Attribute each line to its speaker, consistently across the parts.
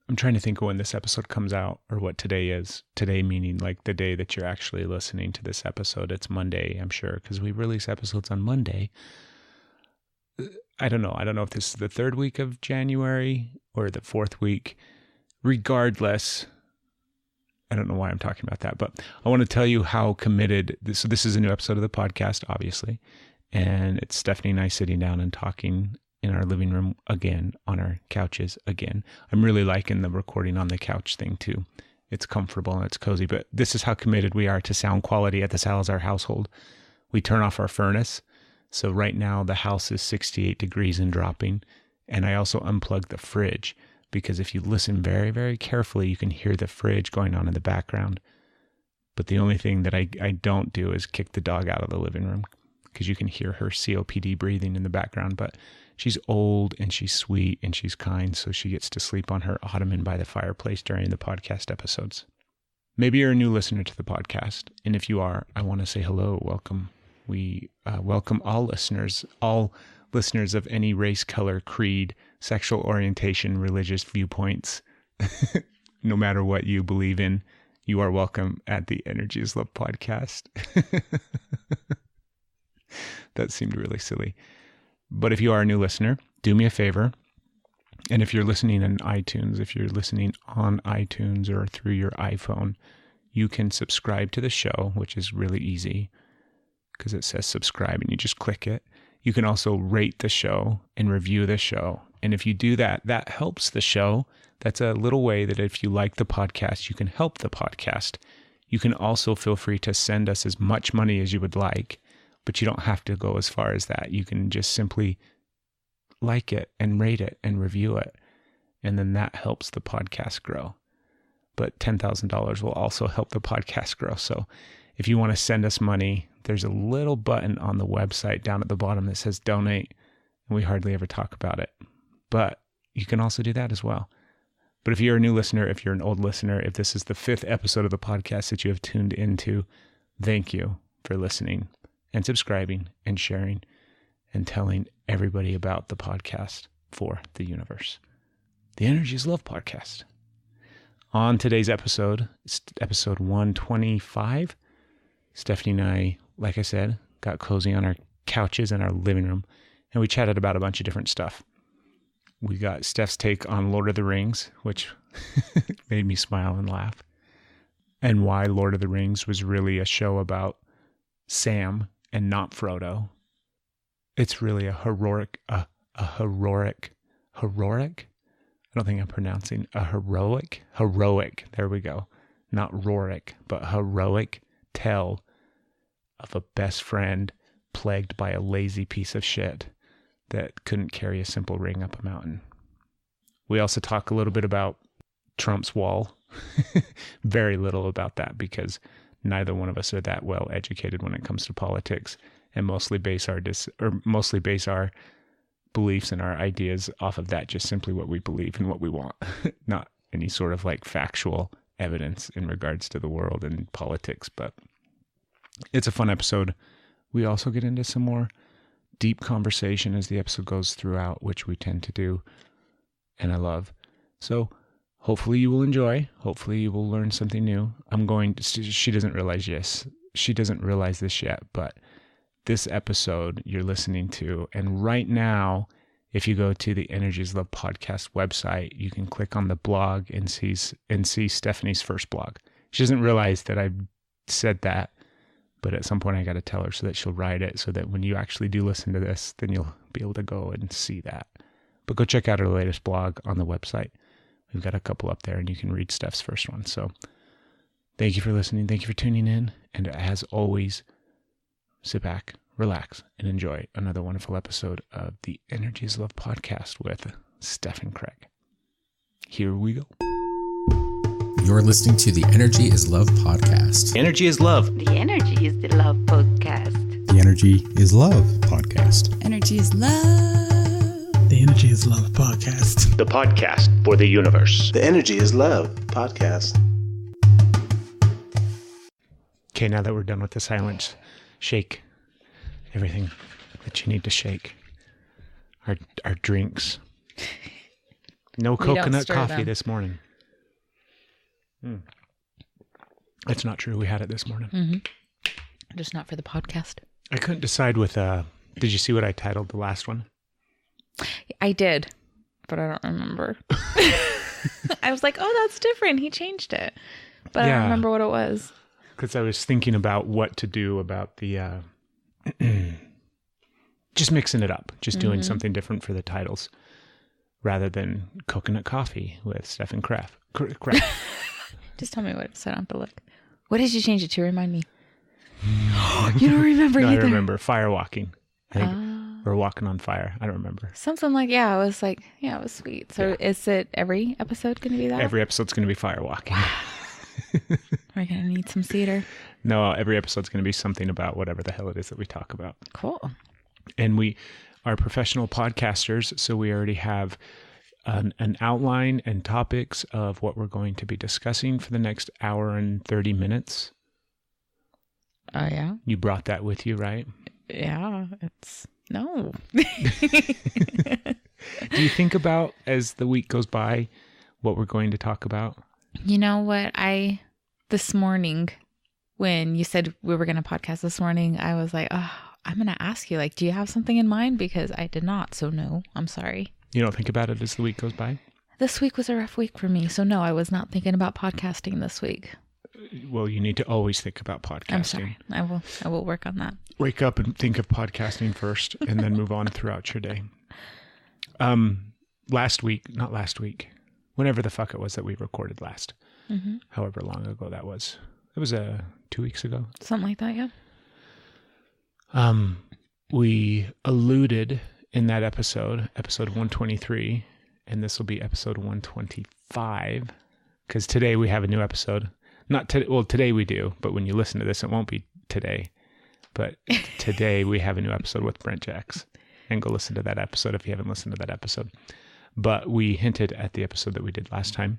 Speaker 1: I'm trying to think of when this episode comes out or what today is. Today meaning like the day that you're actually listening to this episode. It's Monday, I'm sure, because we release episodes on Monday. I don't know. I don't know if this is the third week of January or the fourth week. Regardless, I don't know why I'm talking about that, but I want to tell you how committed. So this is a new episode of the podcast, obviously, and it's Stephanie and I sitting down and talking in our living room again, on our couches again. I'm really liking the recording on the couch thing too. It's comfortable and it's cozy, but this is how committed we are to sound quality at the Salazar household. We turn off our furnace. So right now the house is 68 degrees and dropping. And I also unplugged the fridge because if you listen very, very carefully, you can hear the fridge going on in the background. But the only thing that I don't do is kick the dog out of the living room because you can hear her COPD breathing in the background. But she's old and she's sweet and she's kind, so she gets to sleep on her ottoman by the fireplace during the podcast episodes. Maybe you're a new listener to the podcast, and if you are, I want to say hello, welcome. We welcome all listeners of any race, color, creed, sexual orientation, religious viewpoints. No matter what you believe in, you are welcome at the Energy is Love podcast. That seemed really silly. But if you are a new listener, do me a favor. And if you're listening on iTunes, if you're listening on iTunes or through your iPhone, you can subscribe to the show, which is really easy because it says subscribe and you just click it. You can also rate the show and review the show. And if you do that, that helps the show. That's a little way that if you like the podcast, you can help the podcast. You can also feel free to send us as much money as you would like, but you don't have to go as far as that. You can just simply like it and rate it and review it. And then that helps the podcast grow. But $10,000 will also help the podcast grow. So if you want to send us money, there's a little button on the website down at the bottom that says donate. And we hardly ever talk about it. But you can also do that as well. But if you're a new listener, if you're an old listener, if this is the 5th episode of the podcast that you have tuned into, thank you for listening and subscribing and sharing and telling everybody about the podcast for the universe. The Energy is Love podcast. On today's episode, it's episode 125, Stephanie and I, like I said, got cozy on our couches in our living room, and we chatted about a bunch of different stuff. We got Steph's take on Lord of the Rings, which made me smile and laugh, and why Lord of the Rings was really a show about Sam and not Frodo. It's really a heroic. I don't think I'm pronouncing a heroic. There we go. Not Roric, but heroic tale of a best friend plagued by a lazy piece of shit that couldn't carry a simple ring up a mountain. We also talk a little bit about Trump's wall. Very little about that because neither one of us are that well educated when it comes to politics, and mostly base our beliefs and our ideas off of that, just simply what we believe and what we want, not any sort of like factual evidence in regards to the world and politics. But it's a fun episode. We also get into some more deep conversation as the episode goes throughout, which we tend to do, and I love. So hopefully you will enjoy. Hopefully you will learn something new. She doesn't realize this yet, but this episode you're listening to, and right now, if you go to the Energy is Love podcast website, you can click on the blog and see Stephanie's first blog. She doesn't realize that I've said that, but at some point I got to tell her so that she'll write it, so that when you actually do listen to this, then you'll be able to go and see that. But go check out her latest blog on the website. We've got a couple up there, and you can read Steph's first one. So thank you for listening. Thank you for tuning in. And as always, sit back, relax, and enjoy another wonderful episode of the Energy is Love podcast with Steph and Craig. Here we go.
Speaker 2: You're listening to the Energy is Love podcast.
Speaker 1: Energy is Love.
Speaker 3: The Energy is the Love podcast.
Speaker 4: The Energy is Love podcast.
Speaker 5: Energy is Love.
Speaker 6: The Energy is Love podcast.
Speaker 1: The podcast for the universe.
Speaker 7: The Energy is Love podcast.
Speaker 1: Okay, now that we're done with the silence, shake everything that you need to shake. Our drinks. No
Speaker 5: We don't
Speaker 1: coconut
Speaker 5: stir
Speaker 1: coffee
Speaker 5: them.
Speaker 1: this morning. That's not true. We had it this morning.
Speaker 5: Just not for the podcast.
Speaker 1: I couldn't decide with, did you see what I titled the last one?
Speaker 5: I did, but I don't remember. I was like, oh, that's different. He changed it. But I
Speaker 1: Yeah.
Speaker 5: don't remember what it was.
Speaker 1: Because I was thinking about what to do about the, just mixing it up, just doing something different for the titles rather than coconut coffee with Stefan Kraft.
Speaker 5: Just tell me what it said on the look. What did you change it to? Remind me. You don't remember
Speaker 1: No, I
Speaker 5: either.
Speaker 1: remember fire walking. I think we're walking on fire. I don't remember.
Speaker 5: Something like, yeah, I was like, yeah, it was sweet. So is it every episode going to be that?
Speaker 1: Every episode's going to be fire walking.
Speaker 5: We're going to need some cedar.
Speaker 1: No, every episode's going to be something about whatever the hell it is that we talk about.
Speaker 5: Cool.
Speaker 1: And we are professional podcasters, so we already have an outline and topics of what we're going to be discussing for the next hour and 30 minutes.
Speaker 5: Oh, yeah?
Speaker 1: You brought that with you, right?
Speaker 5: Yeah, no.
Speaker 1: Do you think about, as the week goes by, what we're going to talk about?
Speaker 5: You know what? This morning, when you said we were going to podcast this morning, I was like, oh, I'm going to ask you, like, do you have something in mind? Because I did not. So no, I'm sorry.
Speaker 1: You don't think about it as the week goes by?
Speaker 5: This week was a rough week for me. So no, I was not thinking about podcasting this week.
Speaker 1: Well, you need to always think about podcasting.
Speaker 5: I'm sorry. I will work on that.
Speaker 1: Wake up and think of podcasting first and then move on throughout your day. Not last week, whenever the fuck it was that we recorded last, however long ago that was. It was 2 weeks ago.
Speaker 5: Something like that, yeah.
Speaker 1: We alluded in that episode 123, and this will be episode 125, because today we have a new episode. Not today. Well, today we do, but when you listen to this, it won't be today. But today we have a new episode with Brent Jacks, and go listen to that episode if you haven't listened to that episode. But we hinted at the episode that we did last time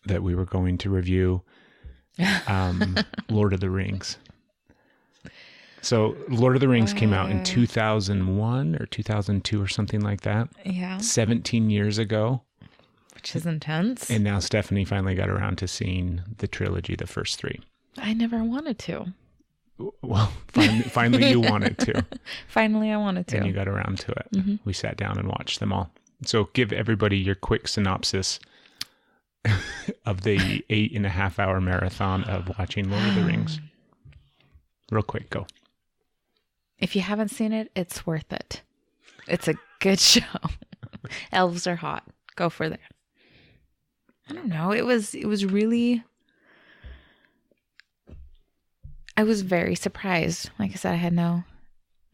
Speaker 1: that we were going to review Lord of the Rings. So Lord of the Rings came out in 2001 or 2002 or something like that.
Speaker 5: Yeah.
Speaker 1: 17 years ago.
Speaker 5: Which is intense.
Speaker 1: And now Stephanie finally got around to seeing the trilogy, the first three.
Speaker 5: I never wanted to.
Speaker 1: Well, finally you wanted to.
Speaker 5: Finally I wanted to.
Speaker 1: And you got around to it. We sat down and watched them all. So give everybody your quick synopsis of the 8.5 hour marathon of watching Lord of the Rings. Real quick, go.
Speaker 5: If you haven't seen it, it's worth it. It's a good show. Elves are hot. Go for that. I don't know. It was really... I was very surprised. Like I said,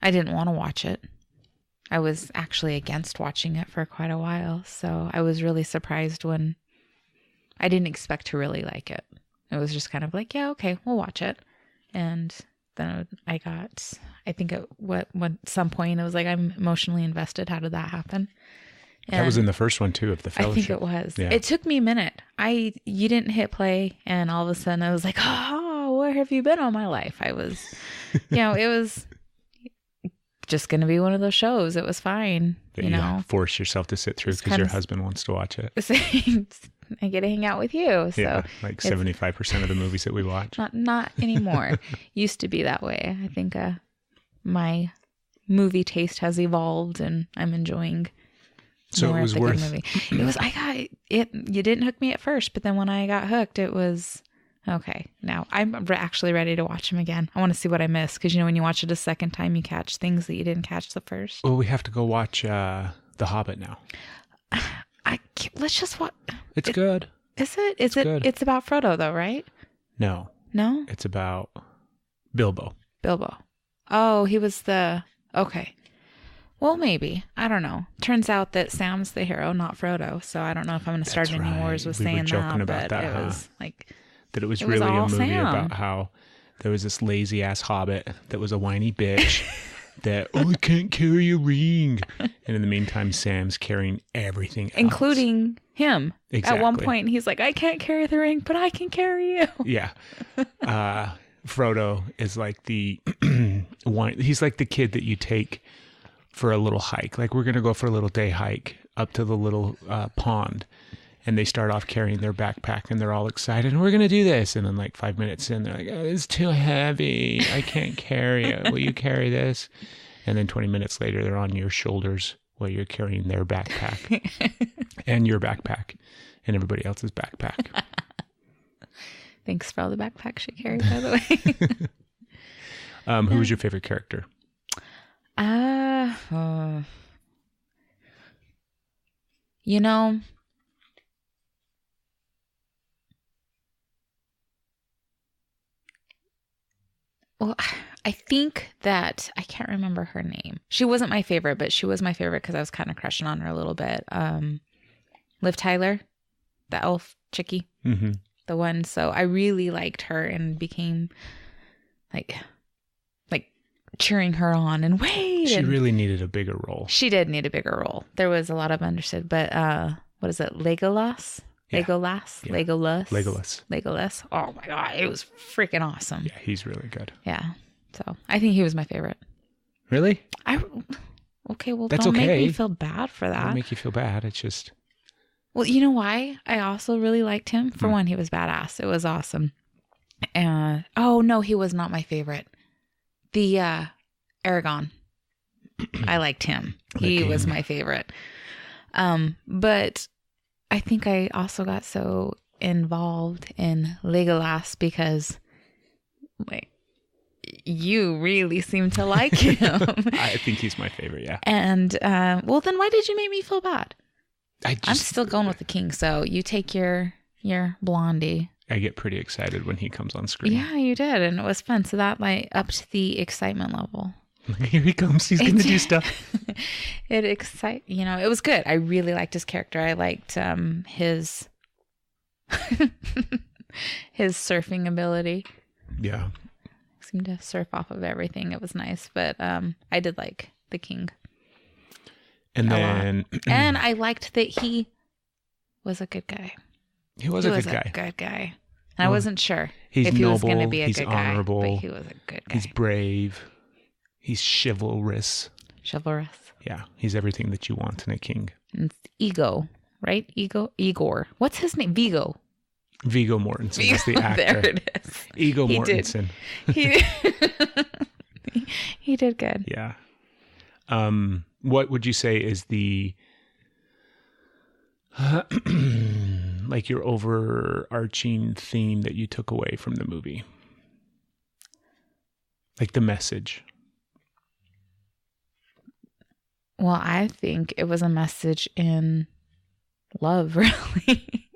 Speaker 5: I didn't want to watch it. I was actually against watching it for quite a while. So I was really surprised when I didn't expect to really like it. It was just kind of like, yeah, okay, we'll watch it. And then I think at some point it was like, I'm emotionally invested. How did that happen?
Speaker 1: That was in the first one too, of the Fellowship.
Speaker 5: I think it was.
Speaker 1: Yeah.
Speaker 5: It took me a minute. You didn't hit play, and all of a sudden I was like, oh, where have you been all my life? I was, it was just going to be one of those shows. It was fine,
Speaker 1: that force yourself to sit through because your husband wants to watch it.
Speaker 5: I get to hang out with you. So
Speaker 1: yeah, like 75% of the movies that we watch.
Speaker 5: Not anymore. Used to be that way. I think my movie taste has evolved, and I'm enjoying.
Speaker 1: So it was worth.
Speaker 5: Movie. It was. I got it. You didn't hook me at first, but then when I got hooked, it was okay. Now I'm actually ready to watch them again. I want to see what I missed, because when you watch it a second time, you catch things that you didn't catch the first.
Speaker 1: Well, we have to go watch The Hobbit now.
Speaker 5: Let's just watch.
Speaker 1: It's good.
Speaker 5: Is it? Is it?
Speaker 1: Good.
Speaker 5: It's about Frodo, though, right?
Speaker 1: No.
Speaker 5: No.
Speaker 1: It's about Bilbo.
Speaker 5: Oh, he was the. Okay. Well, maybe. I don't know. Turns out that Sam's the hero, not Frodo. So I don't know if I'm going to start any wars with saying that.
Speaker 1: About that,
Speaker 5: it was like
Speaker 1: that it was really a movie
Speaker 5: Sam.
Speaker 1: about how there was this lazy ass hobbit that was a whiny bitch that I can't carry a ring, and in the meantime, Sam's carrying everything,
Speaker 5: including him.
Speaker 1: Exactly.
Speaker 5: At one point, he's like, "I can't carry the ring, but I can carry you."
Speaker 1: Yeah. Frodo is like the he's like the kid that you take for a little hike. Like, we're going to go for a little day hike up to the little pond, and they start off carrying their backpack, and they're all excited, and we're going to do this. And then like 5 minutes in, they're like, oh, it's too heavy. I can't carry it. Will you carry this? And then 20 minutes later, they're on your shoulders while you're carrying their backpack and your backpack and everybody else's backpack.
Speaker 5: Thanks for all the backpacks you carried, by the way.
Speaker 1: Who was your favorite character?
Speaker 5: You know, well, I think that I can't remember her name. She wasn't my favorite, but she was my favorite because I was kind of crushing on her a little bit. Liv Tyler, the elf chickie, the one. So I really liked her and became like cheering her on and wait.
Speaker 1: She really needed a bigger role.
Speaker 5: She did need a bigger role. There was a lot of understood, but what is it? Legolas?
Speaker 1: Yeah.
Speaker 5: Legolas?
Speaker 1: Yeah.
Speaker 5: Legolas. Oh my God. It was freaking awesome.
Speaker 1: Yeah, he's really good.
Speaker 5: Yeah. So I think he was my favorite.
Speaker 1: Really?
Speaker 5: Okay, well,
Speaker 1: That's
Speaker 5: don't
Speaker 1: okay.
Speaker 5: make me feel bad for that.
Speaker 1: Don't make you feel bad. It's just...
Speaker 5: Well, you know why? I also really liked him. For one, he was badass. It was awesome. Oh, no, he was not my favorite. The Aragon. I liked him. He was my favorite. But I think I also got so involved in Legolas because you really seem to like him.
Speaker 1: I think he's my favorite, yeah.
Speaker 5: And, well, then why did you make me feel bad?
Speaker 1: I'm
Speaker 5: still going with the king, so you take your blondie.
Speaker 1: I get pretty excited when he comes on screen.
Speaker 5: Yeah, you did, and it was fun. So that upped the excitement level.
Speaker 1: Here he comes. He's going to do stuff.
Speaker 5: It it was good. I really liked his character. I liked his his surfing ability.
Speaker 1: Yeah.
Speaker 5: Seemed to surf off of everything. It was nice, but I did like the king.
Speaker 1: And then...
Speaker 5: and I liked that he was a good guy.
Speaker 1: He was a good guy.
Speaker 5: Good guy. And I wasn't sure
Speaker 1: if
Speaker 5: he
Speaker 1: noble,
Speaker 5: was going to be a
Speaker 1: he's
Speaker 5: good
Speaker 1: honorable,
Speaker 5: guy, but he was a good guy.
Speaker 1: He's brave. He's chivalrous.
Speaker 5: Chivalrous.
Speaker 1: Yeah, he's everything that you want in a king.
Speaker 5: And it's Ego, right? Igor. What's his name? Viggo
Speaker 1: Mortensen is the actor.
Speaker 5: There it is.
Speaker 1: Ego Mortensen.
Speaker 5: He did good.
Speaker 1: Yeah. What would you say is the like your overarching theme that you took away from the movie? Like the message.
Speaker 5: Well, I think it was a message in love, really.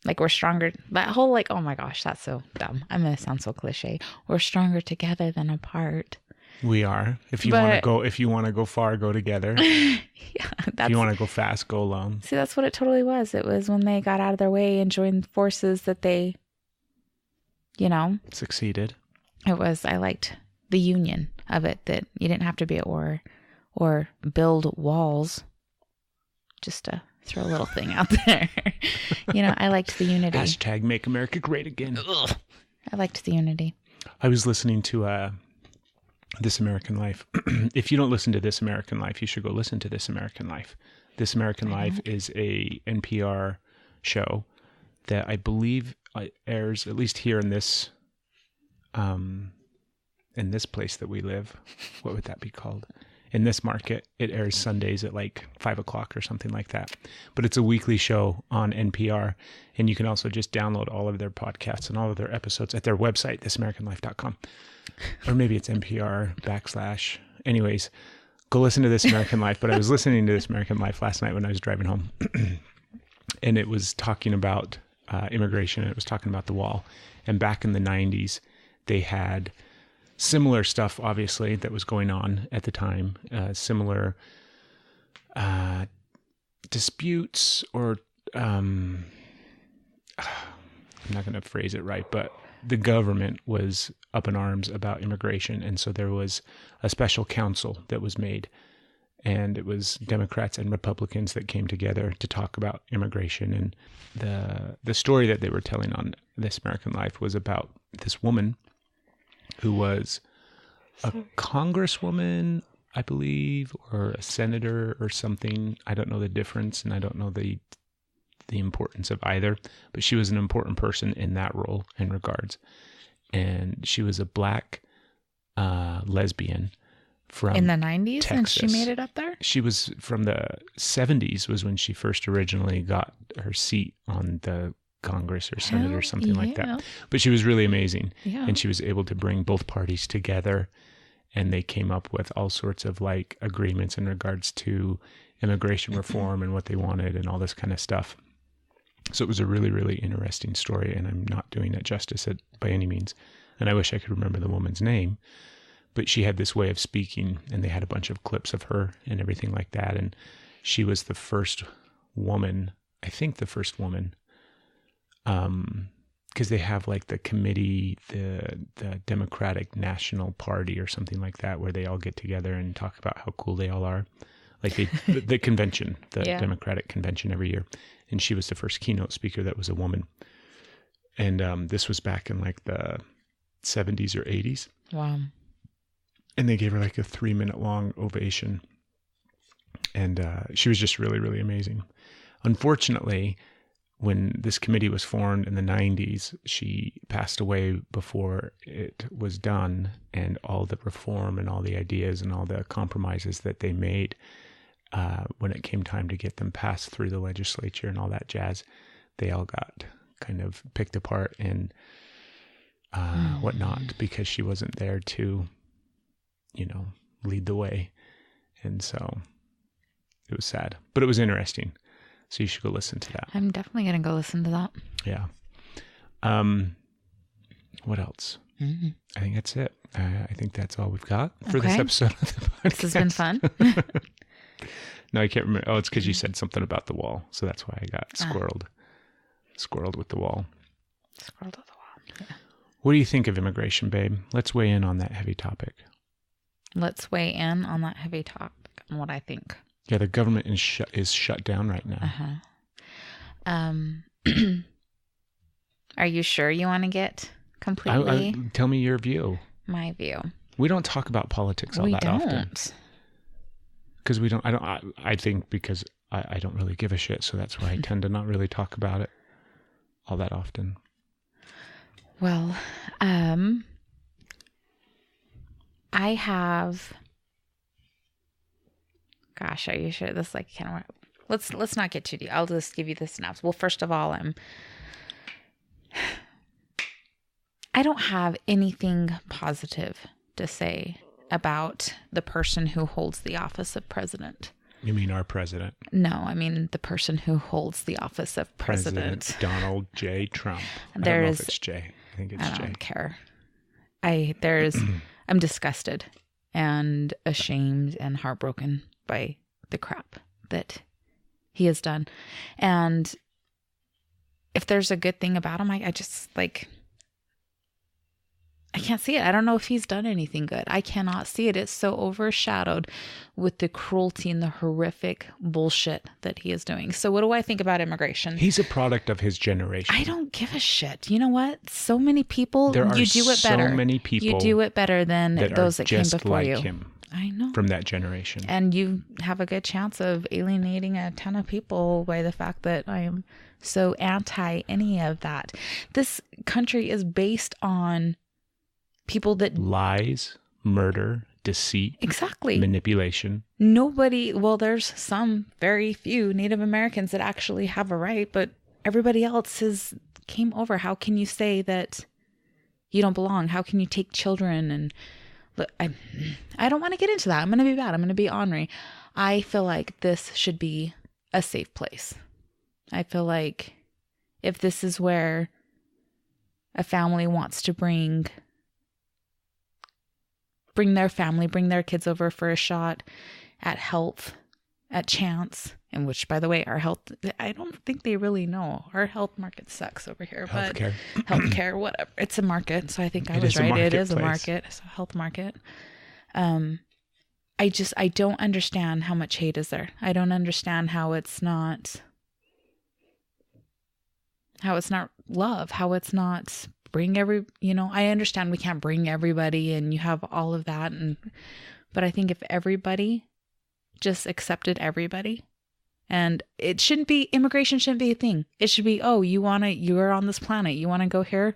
Speaker 5: Like we're stronger. That whole oh my gosh, that's so dumb. I'm gonna sound so cliche. We're stronger together than apart.
Speaker 1: We are. If you want to go far, go together.
Speaker 5: Yeah,
Speaker 1: if you want to go fast, go alone.
Speaker 5: See, that's what it totally was. It was when they got out of their way and joined forces that they,
Speaker 1: succeeded.
Speaker 5: It was. I liked the union of it. That you didn't have to be at war or build walls. Just to throw a little thing out there. I liked the unity.
Speaker 1: # Make America Great Again.
Speaker 5: Ugh. I liked the unity.
Speaker 1: I was listening to This American Life. If you don't listen to This American Life, you should go listen to This American Life. This American Life is a NPR show that I believe airs at least here in this place that we live. What would that be called? In this market, it airs Sundays at 5:00 or something like that. But it's a weekly show on NPR, and you can also just download all of their podcasts and all of their episodes at their website, thisamericanlife.com. Or maybe it's NPR / anyways, go listen to This American Life. But I was listening to This American Life last night when I was driving home, and it was talking about immigration, and it was talking about the wall. And back in the 90s, they had similar stuff, obviously, that was going on at the time. Similar disputes, or I'm not going to phrase it right, but the government was up in arms about immigration. And so there was a special council that was made, and it was Democrats and Republicans that came together to talk about immigration. And the story that they were telling on This American Life was about this woman who was a congresswoman, I believe, or a senator or something. I don't know the difference, and I don't know the importance of either, but she was an important person in that role in regards. And she was a black lesbian from
Speaker 5: in the 90s,
Speaker 1: Texas.
Speaker 5: and she made it up there.
Speaker 1: She was from the 70s was when she first originally got her seat on the Congress or Senate or something like that. But she was really amazing.
Speaker 5: Yeah.
Speaker 1: And she was able to bring both parties together, and they came up with all sorts of like agreements in regards to immigration reform and what they wanted and all this kind of stuff. So it was a really, really interesting story, and I'm not doing it justice by any means. And I wish I could remember the woman's name, but she had this way of speaking, and they had a bunch of clips of her and everything like that. And she was the first woman, I think the first woman, because they have like the committee, the Democratic National Party or something like that, where they all get together and talk about how cool they all are. Like the convention, the Democratic convention every year. And she was the first keynote speaker that was a woman. And this was back in like the 70s or 80s.
Speaker 5: Wow.
Speaker 1: And they gave her like a 3-minute long ovation. And she was just really, really amazing. Unfortunately, when this committee was formed in the 90s, she passed away before it was done. And all the reform and all the ideas and all the compromises that they made, when it came time to get them passed through the legislature and all that jazz, they all got kind of picked apart and whatnot, because she wasn't there to, lead the way. And so it was sad, but it was interesting. So you should go listen to that.
Speaker 5: I'm definitely going to go listen to that.
Speaker 1: Yeah. What else?
Speaker 5: Mm-hmm.
Speaker 1: I think that's it. I think that's all we've got for this episode of the podcast.
Speaker 5: This has been fun.
Speaker 1: No, I can't remember. Oh, it's because you said something about the wall. So that's why I got squirreled with the wall.
Speaker 5: Squirreled with the wall. Yeah.
Speaker 1: What do you think of immigration, babe? Let's weigh in on that heavy topic.
Speaker 5: Let's weigh in on that heavy topic and what I think.
Speaker 1: Yeah, the government is shut down right now.
Speaker 5: Are you sure you want to get completely?
Speaker 1: Tell me your view.
Speaker 5: My view.
Speaker 1: We don't talk about politics all that often. Because we don't. I think because I don't really give a shit, so that's why I tend to not really talk about it all that often.
Speaker 5: Well, I have. Gosh, are you sure this kind of? Let's not get too deep. I'll just give you the synopsis. Well, first of all, I don't have anything positive to say about the person who holds the office of president.
Speaker 1: You mean our president?
Speaker 5: No, I mean the person who holds the office of president.
Speaker 1: Donald J. Trump. I don't know if it's J. I think it's J.
Speaker 5: I don't care. I'm disgusted and ashamed and heartbroken by the crap that he has done. And if there's a good thing about him, I just I can't see it. I don't know if he's done anything good. I cannot see it. It's so overshadowed with the cruelty and the horrific bullshit that he is doing. So what do I think about immigration?
Speaker 1: He's a product of his generation.
Speaker 5: I don't give a shit. You know what? So many people,
Speaker 1: there are
Speaker 5: you do it better.
Speaker 1: So many people
Speaker 5: you do it better than those that came before
Speaker 1: like
Speaker 5: you.
Speaker 1: Him
Speaker 5: I know.
Speaker 1: From that generation.
Speaker 5: And you have a good chance of alienating a ton of people by the fact that I am so anti any of that. This country is based on people that
Speaker 1: lies, murder, deceit,
Speaker 5: exactly,
Speaker 1: manipulation.
Speaker 5: There's some very few Native Americans that actually have a right, but everybody else came over. How can you say that you don't belong? How can you take children? And look, I don't want to get into that. I'm going to be bad. I'm going to be ornery. I feel like this should be a safe place. I feel like if this is where a family wants to bring their family, bring their kids over for a shot at health, at chance, in which, by the way, our health, I don't think they really know. Our health market sucks over here.
Speaker 1: Healthcare.
Speaker 5: But healthcare, whatever. It's a market. So I think I was right. It is a market. It's a health market. I don't understand how much hate is there. I don't understand how it's not love, how it's not bring I understand we can't bring everybody and you have all of that. But I think if everybody just accepted everybody, and immigration shouldn't be a thing. It should be, you're on this planet. You want to go here?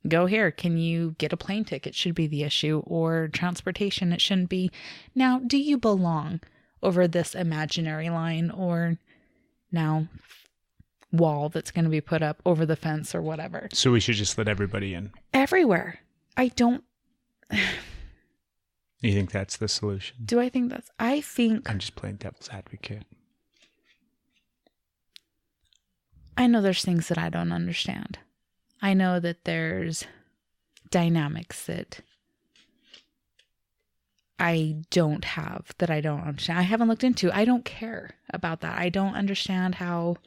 Speaker 5: Go here. Can you get a plane ticket? Should be the issue. Or transportation. It shouldn't be, now, do you belong over this imaginary line or now wall that's going to be put up over the fence or whatever?
Speaker 1: So we should just let everybody in.
Speaker 5: Everywhere. I don't.
Speaker 1: You think that's the solution?
Speaker 5: Do I think that's, I think.
Speaker 1: I'm just playing devil's advocate.
Speaker 5: I know there's things that I don't understand. I know that there's dynamics that I don't have, that I don't understand. I haven't looked into. I don't care about that. I don't understand how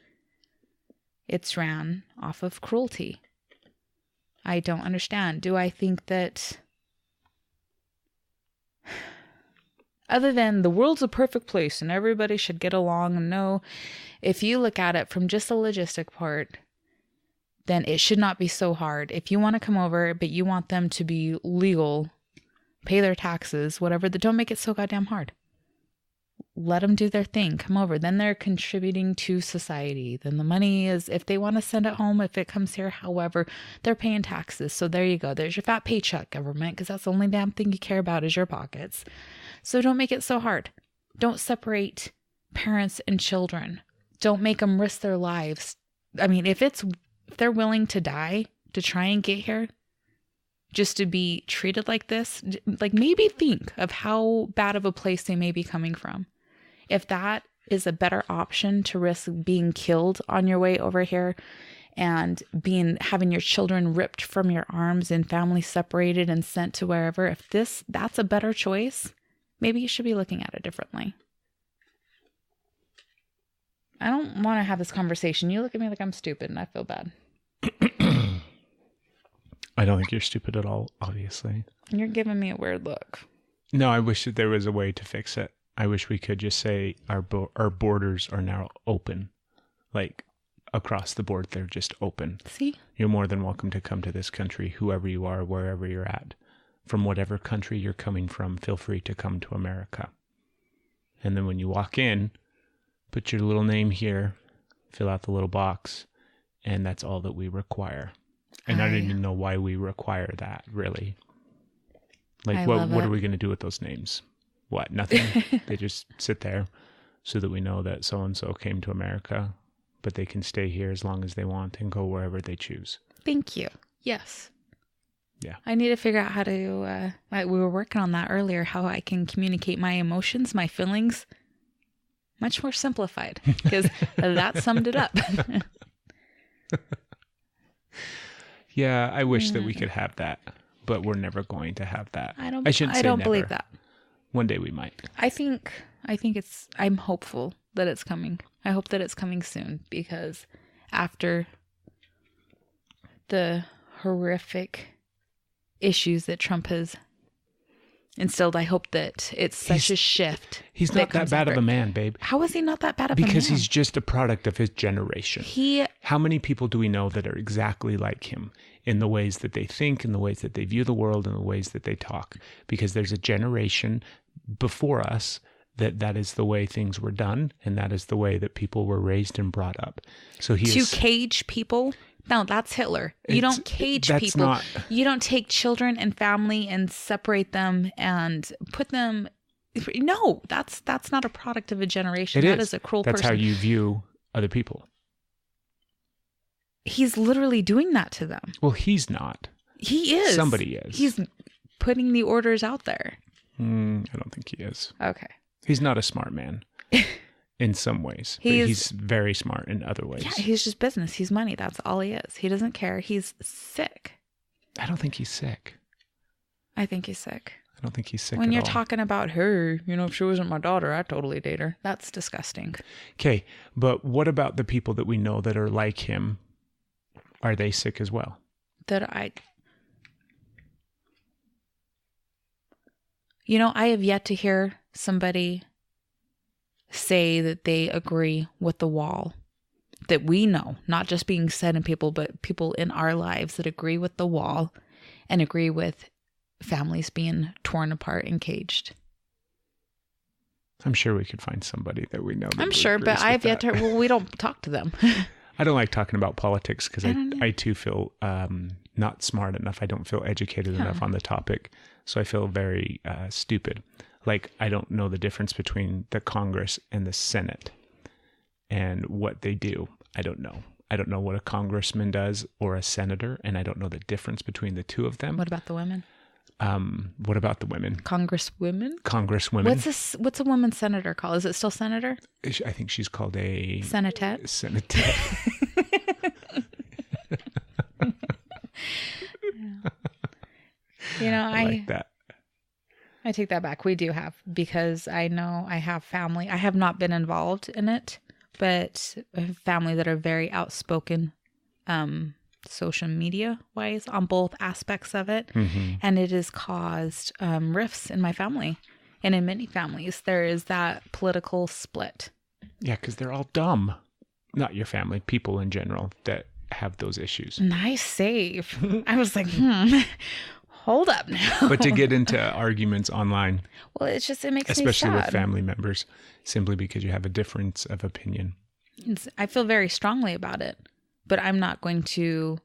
Speaker 5: it's ran off of cruelty. I don't understand. Do I think that, other than the world's a perfect place and everybody should get along, no, if you look at it from just the logistic part, then it should not be so hard. If you want to come over, but you want them to be legal, pay their taxes, whatever, don't make it so goddamn hard. Let them do their thing. Come over. Then they're contributing to society. Then the money is, if they want to send it home, if it comes here, however, they're paying taxes. So there you go. There's your fat paycheck, government, because that's the only damn thing you care about is your pockets. So don't make it so hard. Don't separate parents and children. Don't make them risk their lives. I mean, if they're willing to die to try and get here, just to be treated like this, like maybe think of how bad of a place they may be coming from. If that is a better option to risk being killed on your way over here and having your children ripped from your arms and family separated and sent to wherever, if that's a better choice, maybe you should be looking at it differently. I don't want to have this conversation. You look at me like I'm stupid and I feel bad.
Speaker 1: I don't think you're stupid at all, obviously.
Speaker 5: You're giving me a weird look.
Speaker 1: No, I wish that there was a way to fix it. I wish we could just say our borders are now open. Like, across the board, they're just open.
Speaker 5: See?
Speaker 1: You're more than welcome to come to this country, whoever you are, wherever you're at. From whatever country you're coming from, feel free to come to America. And then when you walk in, put your little name here, fill out the little box, and that's all that we require. And I don't even know why we require that, really. Like, what are we going to do with those names? What? Nothing? They just sit there so that we know that so-and-so came to America, but they can stay here as long as they want and go wherever they choose.
Speaker 5: Thank you. Yes.
Speaker 1: Yeah.
Speaker 5: I need to figure out how to, we were working on that earlier, how I can communicate my emotions, my feelings, much more simplified, because that summed it up.
Speaker 1: Yeah, I wish that we could have that, but we're never going to have that. I shouldn't say
Speaker 5: I don't
Speaker 1: never.
Speaker 5: believe that.
Speaker 1: One day we might.
Speaker 5: I'm hopeful that it's coming. I hope that it's coming soon, because after the horrific issues that Trump has instilled, I hope that it's such a shift.
Speaker 1: He's not that bad of a man, babe.
Speaker 5: How is he not that bad of a man?
Speaker 1: Because he's just a product of his generation. How many people do we know that are exactly like him in the ways that they think, in the ways that they view the world, in the ways that they talk? Because there's a generation before us that is the way things were done, and that is the way that people were raised and brought up. So
Speaker 5: cage people. No, that's Hitler. You don't cage people. You don't take children and family and separate them and put them. No, that's not a product of a generation. That is a cruel person.
Speaker 1: That's how you view other people.
Speaker 5: He's literally doing that to them.
Speaker 1: Well, he's not.
Speaker 5: He is.
Speaker 1: Somebody is.
Speaker 5: He's putting the orders out there.
Speaker 1: I don't think he is.
Speaker 5: Okay.
Speaker 1: He's not a smart man. In some ways. He's very smart in other ways.
Speaker 5: Yeah, he's just business. He's money. That's all he is. He doesn't care. He's sick.
Speaker 1: I don't think he's sick.
Speaker 5: I think he's sick.
Speaker 1: I don't think he's sick
Speaker 5: when
Speaker 1: at
Speaker 5: you're
Speaker 1: all.
Speaker 5: talking about her, if she wasn't my daughter, I'd totally date her. That's disgusting.
Speaker 1: Okay, but what about the people that we know that are like him? Are they sick as well?
Speaker 5: I have yet to hear somebody say that they agree with the wall, that we know, not just being said in people, but people in our lives that agree with the wall and agree with families being torn apart and caged.
Speaker 1: I'm sure we could find somebody that we know.
Speaker 5: I'm sure, but I've yet to, well, we don't talk to them.
Speaker 1: I don't like talking about politics because I too feel not smart enough. I don't feel educated enough on the topic. So I feel very stupid. Like I don't know the difference between the Congress and the Senate and what they do. I don't know. I don't know what a congressman does or a senator, and I don't know the difference between the two of them.
Speaker 5: What about the women?
Speaker 1: What about the women?
Speaker 5: Congresswomen?
Speaker 1: Congresswomen.
Speaker 5: What's a woman senator called? Is it still senator?
Speaker 1: I think she's called a...
Speaker 5: Senatette?
Speaker 1: Senatette.
Speaker 5: You know,
Speaker 1: I like that.
Speaker 5: I take that back. We do have, because I know I have family. I have not been involved in it, but I have family that are very outspoken, social media wise, on both aspects of it.
Speaker 1: Mm-hmm.
Speaker 5: And it has caused rifts in my family. And in many families, there is that political split.
Speaker 1: Yeah, because they're all dumb. Not your family, people in general that have those issues.
Speaker 5: Nice save. I was like, hold up now.
Speaker 1: But to get into arguments online,
Speaker 5: well, it makes me sad.
Speaker 1: Especially with family members, simply because you have a difference of opinion.
Speaker 5: I feel very strongly about it, but I'm not going to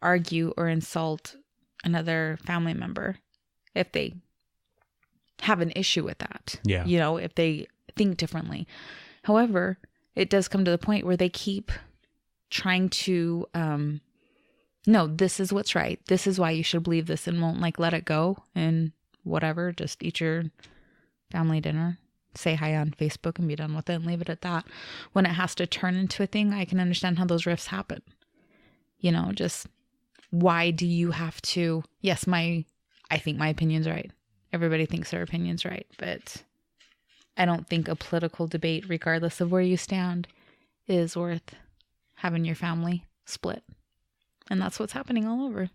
Speaker 5: argue or insult another family member if they have an issue with that.
Speaker 1: Yeah.
Speaker 5: You know, if they think differently. However, it does come to the point where they keep trying to, no, this is what's right. This is why you should believe this, and won't let it go and whatever. Just eat your family dinner, say hi on Facebook and be done with it and leave it at that. When it has to turn into a thing, I can understand how those rifts happen. You know, just why do you have to, yes, I think my opinion's right. Everybody thinks their opinion's right, but I don't think a political debate, regardless of where you stand, is worth having your family split. And that's what's happening all over.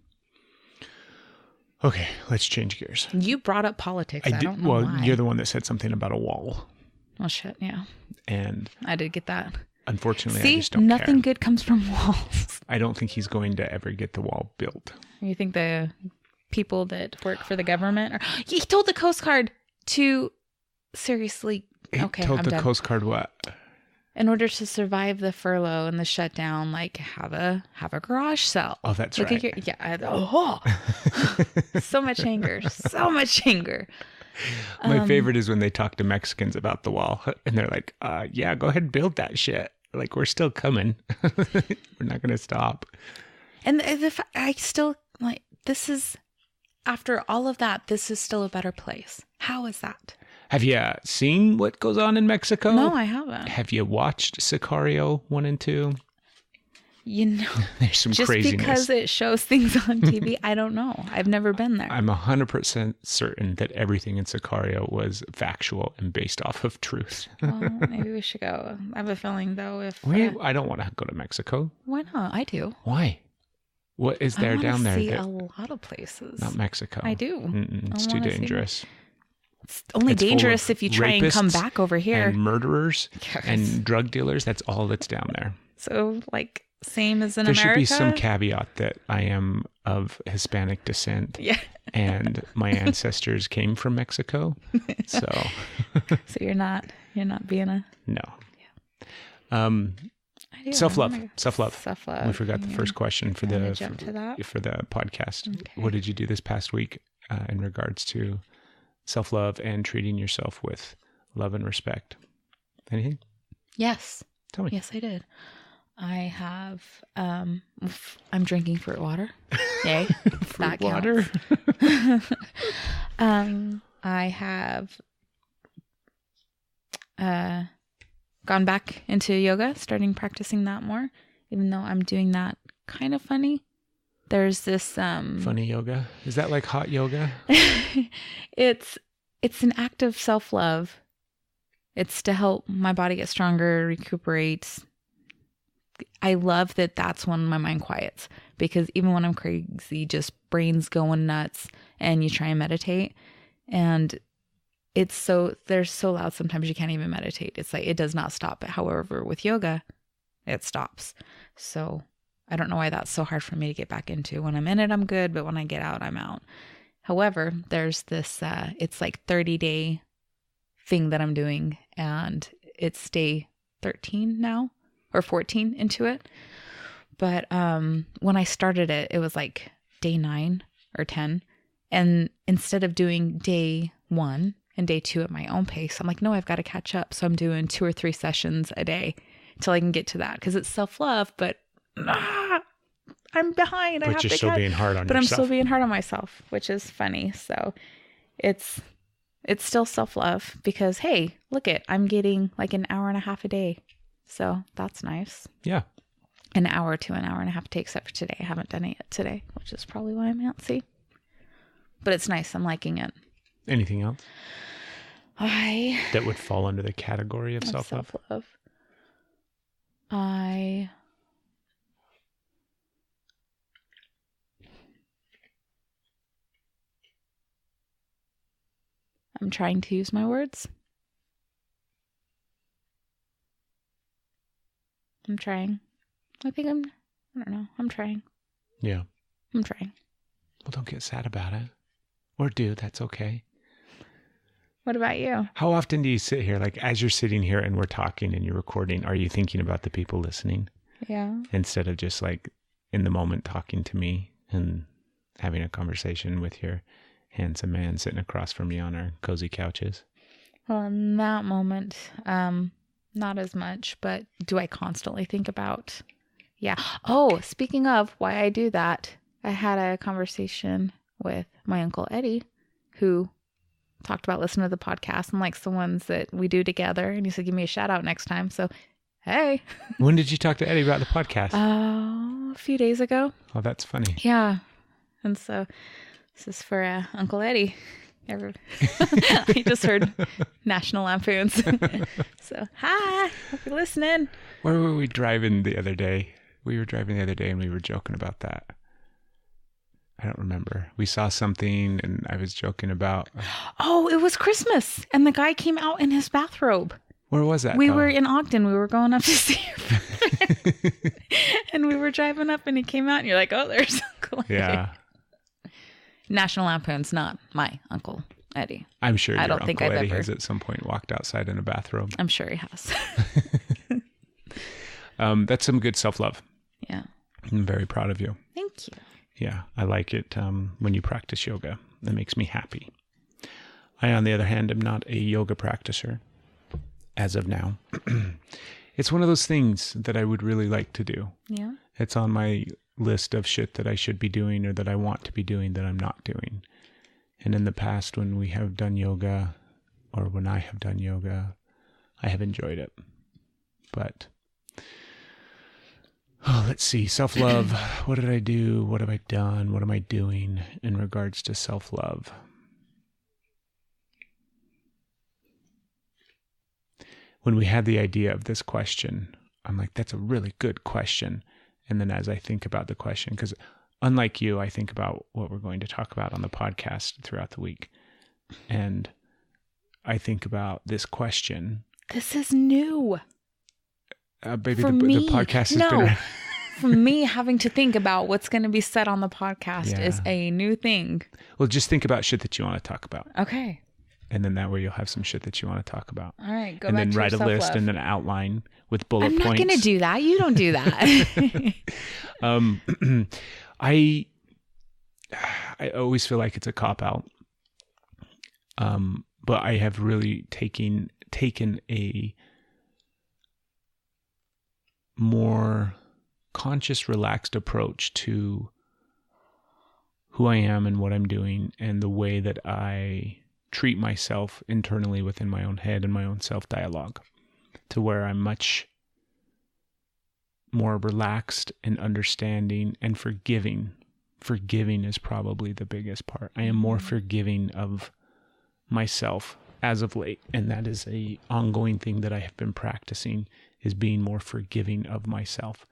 Speaker 1: Okay, let's change gears.
Speaker 5: You brought up politics. I don't know why.
Speaker 1: You're the one that said something about a wall.
Speaker 5: Oh, shit, yeah.
Speaker 1: And
Speaker 5: I did get that.
Speaker 1: Unfortunately,
Speaker 5: See,
Speaker 1: I just don't
Speaker 5: nothing
Speaker 1: care.
Speaker 5: good comes from walls.
Speaker 1: I don't think he's going to ever get the wall built.
Speaker 5: You think the people that work for the government... He told the Coast Guard to... Seriously... Okay,
Speaker 1: told
Speaker 5: I'm
Speaker 1: the
Speaker 5: done.
Speaker 1: Coast Guard what?
Speaker 5: In order to survive the furlough and the shutdown, have a garage sale.
Speaker 1: Oh, that's
Speaker 5: Look
Speaker 1: right.
Speaker 5: So much anger. So much anger.
Speaker 1: My favorite is when they talk to Mexicans about the wall and they're like, yeah, go ahead and build that shit. Like, we're still coming. We're not going to stop.
Speaker 5: And I still, this is, after all of that, this is still a better place. How is that?
Speaker 1: Have you seen what goes on in Mexico?
Speaker 5: No, I haven't.
Speaker 1: Have you watched Sicario 1 and 2?
Speaker 5: You know,
Speaker 1: there's some
Speaker 5: just
Speaker 1: craziness.
Speaker 5: Because it shows things on TV, I don't know. I've never been there.
Speaker 1: I'm 100% certain that everything in Sicario was factual and based off of truth.
Speaker 5: Well, maybe we should go. I have a feeling, though,
Speaker 1: I don't want to go to Mexico.
Speaker 5: Why not? I do.
Speaker 1: Why? What is there down there?
Speaker 5: I see a lot of places.
Speaker 1: Not Mexico.
Speaker 5: I do.
Speaker 1: It's too dangerous.
Speaker 5: It's only dangerous if you try and come back over here.
Speaker 1: And murderers and drug dealers. That's all that's down there.
Speaker 5: So, same as in
Speaker 1: America?
Speaker 5: America?
Speaker 1: There should be some caveat that I am of Hispanic descent.
Speaker 5: Yeah.
Speaker 1: And my ancestors came from Mexico. So.
Speaker 5: So you're not being a...
Speaker 1: No.
Speaker 5: Yeah.
Speaker 1: Self-love.
Speaker 5: Self-love.
Speaker 1: We forgot the first question for the podcast.
Speaker 5: Okay.
Speaker 1: What did you do this past week in regards to self-love and treating yourself with love and respect? Anything?
Speaker 5: Yes.
Speaker 1: Tell me.
Speaker 5: Yes, I did. I have, I'm drinking fruit water. Yay.
Speaker 1: Fruit water?
Speaker 5: I have gone back into yoga, starting practicing that more, even though I'm doing that kind of funny. There's this
Speaker 1: funny yoga. Is that like hot yoga?
Speaker 5: It's an act of self-love. It's to help my body get stronger, recuperate. I love that that's when my mind quiets, because even when I'm crazy, just brain's going nuts and you try and meditate and they're so loud sometimes you can't even meditate. It's it does not stop. However, with yoga, it stops. So I don't know why that's so hard for me to get back into. When I'm in it, I'm good, but when I get out, I'm out. However, there's this, it's like 30-day thing that I'm doing, and it's day 13 now, or 14 into it. But when I started it, it was like day 9 or 10. And instead of doing day 1 and day 2 at my own pace, I'm like, no, I've got to catch up. So I'm doing 2 or 3 sessions a day until I can get to that, because it's self-love, but I'm behind.
Speaker 1: But you're still being hard on yourself.
Speaker 5: But I'm still being hard on myself, which is funny. So it's still self-love, because, hey, look I'm getting like an hour and a half a day. So that's nice.
Speaker 1: Yeah.
Speaker 5: An hour to an hour and a half a day, except for today. I haven't done it yet today, which is probably why I'm antsy. But it's nice. I'm liking it.
Speaker 1: Anything else that would fall under the category of self-love?
Speaker 5: Self-love. I'm trying to use my words. I'm trying. I don't know. I'm trying.
Speaker 1: Yeah.
Speaker 5: I'm trying.
Speaker 1: Well, don't get sad about it. Or do. That's okay.
Speaker 5: What about you?
Speaker 1: How often do you sit here, like as you're sitting here and we're talking and you're recording, are you thinking about the people listening?
Speaker 5: Yeah.
Speaker 1: Instead of just like in the moment talking to me and having a conversation with your handsome man sitting across from you on our cozy couches?
Speaker 5: Well, in that moment, not as much, but do I constantly think about? Yeah. Oh, speaking of why I do that, I had a conversation with my Uncle Eddie, who talked about listening to the podcast and likes the ones that we do together. And he said, give me a shout out next time. So, hey.
Speaker 1: When did you talk to Eddie about the podcast?
Speaker 5: A few days ago.
Speaker 1: Oh, that's funny.
Speaker 5: Yeah. And so this is for Uncle Eddie. I just heard National Lampoons. So, hi. Hope you're listening.
Speaker 1: Where were we driving the other day? We were driving the other day and we were joking about that. I don't remember. We saw something and I was joking about.
Speaker 5: Oh, it was Christmas. And the guy came out in his bathrobe.
Speaker 1: Where was that?
Speaker 5: We were in Ogden. We were going up to see him. And we were driving up and he came out and you're like, oh, there's Uncle Eddie.
Speaker 1: Yeah.
Speaker 5: National Lampoons, not my Uncle Eddie.
Speaker 1: I'm sure
Speaker 5: I
Speaker 1: your
Speaker 5: don't
Speaker 1: Uncle
Speaker 5: think I've
Speaker 1: Eddie
Speaker 5: ever...
Speaker 1: has at some point walked outside in a bathrobe.
Speaker 5: I'm sure he has.
Speaker 1: That's some good self-love.
Speaker 5: Yeah.
Speaker 1: I'm very proud of you.
Speaker 5: Thank you.
Speaker 1: Yeah, I like it when you practice yoga. That makes me happy. I, on the other hand, am not a yoga practicer as of now. It's one of those things that I would really like to do.
Speaker 5: Yeah.
Speaker 1: It's on my list of shit that I should be doing or that I want to be doing that I'm not doing. And in the past, when we have done yoga or when I have done yoga, I have enjoyed it. But... oh, let's see. Self-love. What did I do? What have I done? What am I doing in regards to self-love? When we had the idea of this question, I'm like, that's a really good question. And then as I think about the question, because unlike you, I think about what we're going to talk about on the podcast throughout the week. And I think about this question.
Speaker 5: This is new.
Speaker 1: Baby,
Speaker 5: for
Speaker 1: the podcast has been...
Speaker 5: For me, having to think about what's going to be said on the podcast is a new thing.
Speaker 1: Well, just think about shit that you want to talk about.
Speaker 5: Okay.
Speaker 1: And then that way you'll have some shit that you want to talk about.
Speaker 5: All right, go
Speaker 1: and
Speaker 5: back
Speaker 1: then
Speaker 5: to
Speaker 1: write a
Speaker 5: self-love.
Speaker 1: list and then outline with bullet points.
Speaker 5: I'm not going to do that. You don't do that.
Speaker 1: I always feel like it's a cop-out. But I have really taken a more conscious, relaxed approach to who I am and what I'm doing and the way that I treat myself internally within my own head and my own self-dialogue, to where I'm much more relaxed and understanding and forgiving. Forgiving is probably the biggest part. I am more forgiving of myself as of late, and that is a ongoing thing that I have been practicing, is being more forgiving of myself,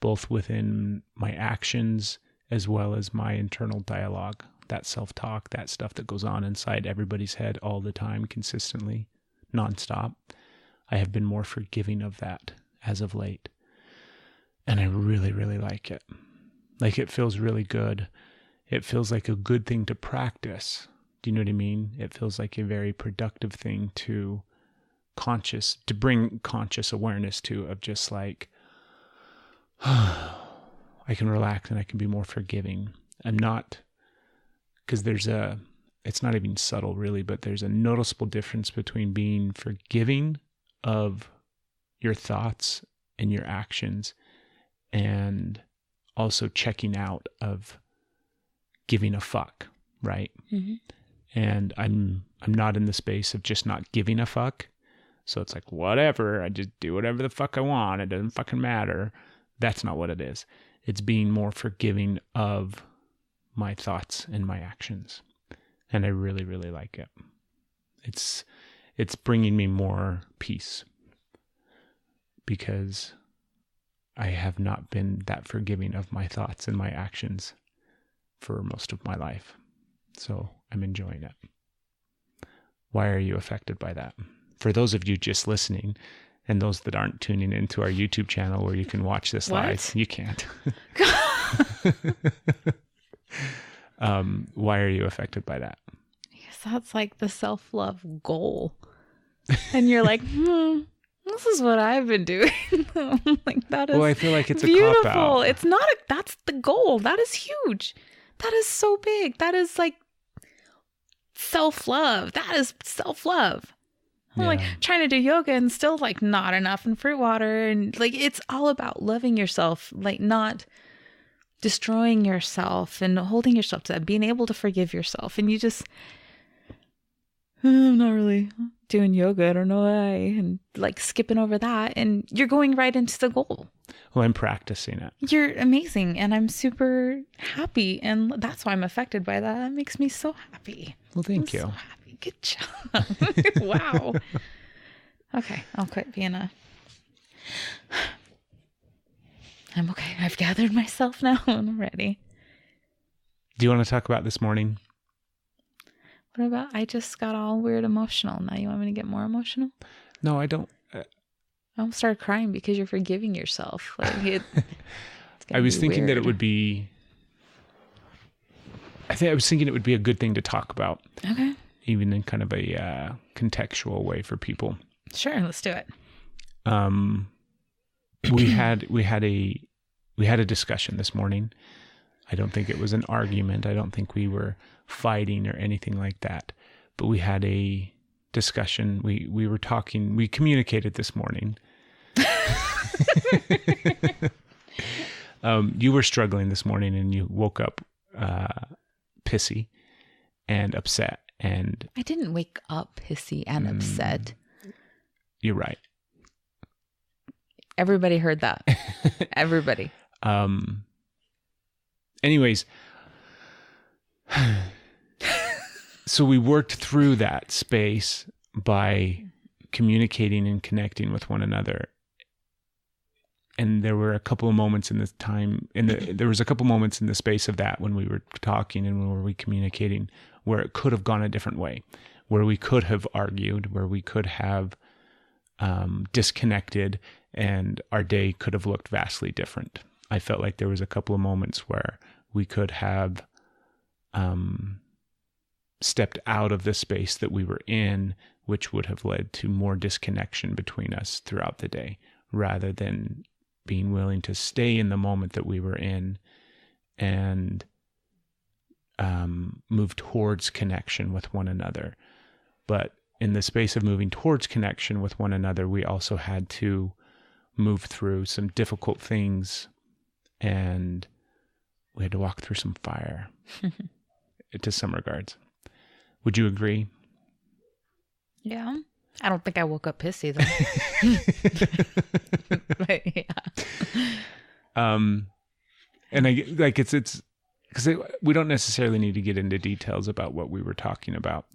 Speaker 1: both within my actions as well as my internal dialogue, that self-talk, that stuff that goes on inside everybody's head all the time, consistently, nonstop. I have been more forgiving of that as of late. And I really, really like it. Like, it feels really good. It feels like a good thing to practice. Do you know what I mean? It feels like a very productive thing to bring conscious awareness to, of just like, I can relax and I can be more forgiving. I'm not, because it's not even subtle really, but there's a noticeable difference between being forgiving of your thoughts and your actions, and also checking out of giving a fuck, right? Mm-hmm. And I'm not in the space of just not giving a fuck. So it's like, whatever, I just do whatever the fuck I want. It doesn't fucking matter. That's not what it is. It's being more forgiving of my thoughts and my actions. And I really, really like it. It's bringing me more peace, because I have not been that forgiving of my thoughts and my actions for most of my life. So I'm enjoying it. Why are you affected by that? For those of you just listening, and those that aren't tuning into our YouTube channel where you can watch this live, you can't. Why are you affected by that?
Speaker 5: Because that's like the self-love goal. And you're like, this is what I've been doing. Like, that is, well,
Speaker 1: I feel like it's
Speaker 5: beautiful.
Speaker 1: A cop-out.
Speaker 5: It's not that's the goal. That is huge. That is so big. That is like self-love. That is self-love. I'm like trying to do yoga and still like not enough, and fruit water, and like, it's all about loving yourself, like not destroying yourself and holding yourself to that, being able to forgive yourself. And you just, I'm not really doing yoga, I don't know why, and like skipping over that, and you're going right into the goal.
Speaker 1: Well, I'm practicing it. You're
Speaker 5: amazing, and I'm super happy, and that's why I'm affected by that. It makes me so happy.
Speaker 1: Well, thank you.
Speaker 5: So happy. Good job. Wow. Okay, I'll quit being I'm okay. I've gathered myself now and I'm ready.
Speaker 1: Do you want to talk about this morning?
Speaker 5: What about, I just got all weird emotional. Now you want me to get more emotional?
Speaker 1: No, I don't.
Speaker 5: I almost started crying because you're forgiving yourself. Like,
Speaker 1: I was thinking that it would be, I was thinking it would be a good thing to talk about.
Speaker 5: Okay.
Speaker 1: Even in kind of a contextual way for people.
Speaker 5: Sure, let's do it.
Speaker 1: We had a discussion this morning. I don't think it was an argument. I don't think we were fighting or anything like that. But we had a discussion. We were talking. We communicated this morning. You were struggling this morning, and you woke up pissy and upset. And
Speaker 5: I didn't wake up pissy and upset.
Speaker 1: You're right.
Speaker 5: Everybody heard that. Everybody.
Speaker 1: Anyways, so we worked through that space by communicating and connecting with one another. And there were a couple of moments in this time, there was a couple moments in the space of that when we were talking and when we were communicating, where it could have gone a different way, where we could have argued, where we could have disconnected, and our day could have looked vastly different. I felt like there was a couple of moments where we could have stepped out of the space that we were in, which would have led to more disconnection between us throughout the day, rather than being willing to stay in the moment that we were in and move towards connection with one another. But in the space of moving towards connection with one another, we also had to move through some difficult things, and we had to walk through some fire to some regards. Would you agree?
Speaker 5: Yeah. I don't think I woke up pissy though. But, yeah.
Speaker 1: And I like it's because we don't necessarily need to get into details about what we were talking about,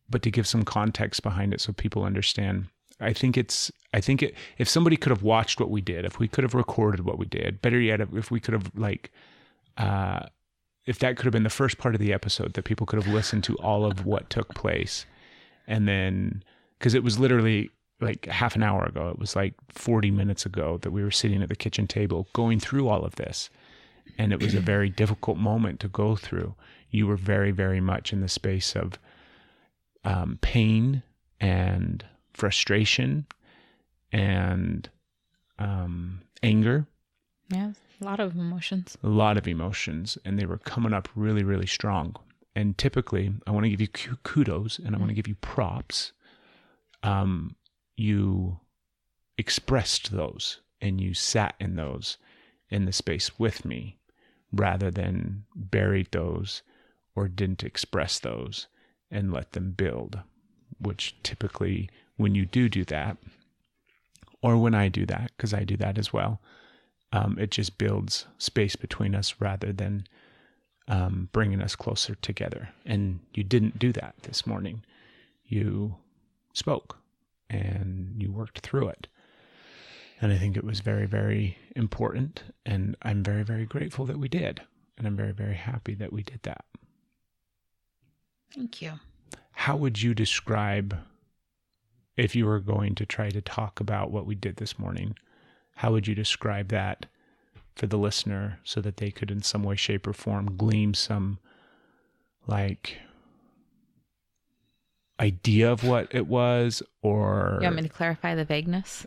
Speaker 1: but to give some context behind it so people understand. I think if somebody could have watched what we did, if we could have recorded what we did, better yet, if we could have if that could have been the first part of the episode, that people could have listened to all of what took place. And then, because it was literally like half an hour ago. It was like 40 minutes ago that we were sitting at the kitchen table going through all of this. And it was a very difficult moment to go through. You were very, very much in the space of pain and frustration and anger.
Speaker 5: Yeah, a lot of emotions.
Speaker 1: A lot of emotions. And they were coming up really, really strong. And typically, I want to give you kudos and I want to give you props. You expressed those and you sat in those in the space with me rather than buried those or didn't express those and let them build, which typically when you do that, or when I do that, because I do that as well, it just builds space between us rather than bringing us closer together. And you didn't do that this morning. You spoke and you worked through it. And I think it was very, very important. And I'm very, very grateful that we did. And I'm very, very happy that we did that.
Speaker 5: Thank you.
Speaker 1: How would you describe, if you were going to try to talk about what we did this morning, how would you describe that for the listener so that they could in some way, shape, or form glean some like idea of what it was? Or
Speaker 5: You want me to clarify the vagueness?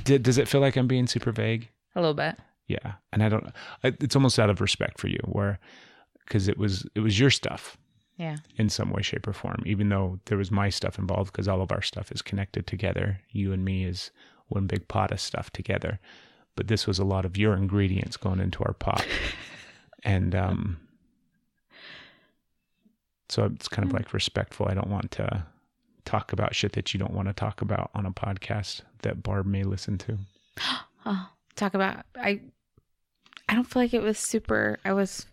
Speaker 1: does it feel like I'm being super vague?
Speaker 5: A little bit.
Speaker 1: Yeah. And it's almost out of respect for you, because it was your stuff.
Speaker 5: Yeah.
Speaker 1: In some way, shape, or form, even though there was my stuff involved, because all of our stuff is connected together. You and me is one big pot of stuff together. But this was a lot of your ingredients going into our pot. And so it's kind of like respectful. I don't want to talk about shit that you don't want to talk about on a podcast that Barb may listen to.
Speaker 5: Oh, talk about, I don't feel like it was super, I don't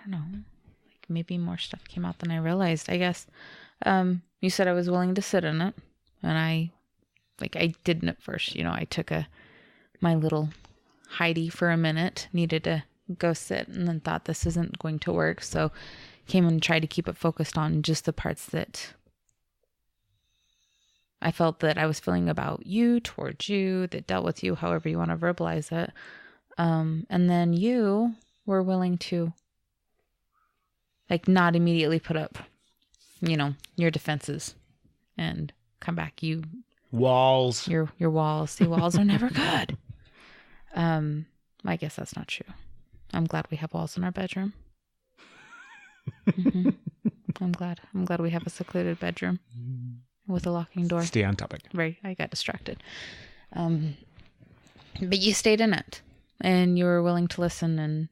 Speaker 5: know, like maybe more stuff came out than I realized, I guess. You said I was willing to sit in it, and I didn't at first. I took my little Heidi for a minute, needed to go sit, and then thought this isn't going to work. So came and tried to keep it focused on just the parts that I felt that I was feeling about you, towards you, that dealt with you, however you want to verbalize it. And then you were willing to not immediately put up, your defenses and come back.
Speaker 1: Walls.
Speaker 5: Your walls. See, walls are never good. I guess that's not true. I'm glad we have walls in our bedroom. Mm-hmm. I'm glad we have a secluded bedroom with a locking door.
Speaker 1: Stay on topic.
Speaker 5: Right. I got distracted. But you stayed in it and you were willing to listen and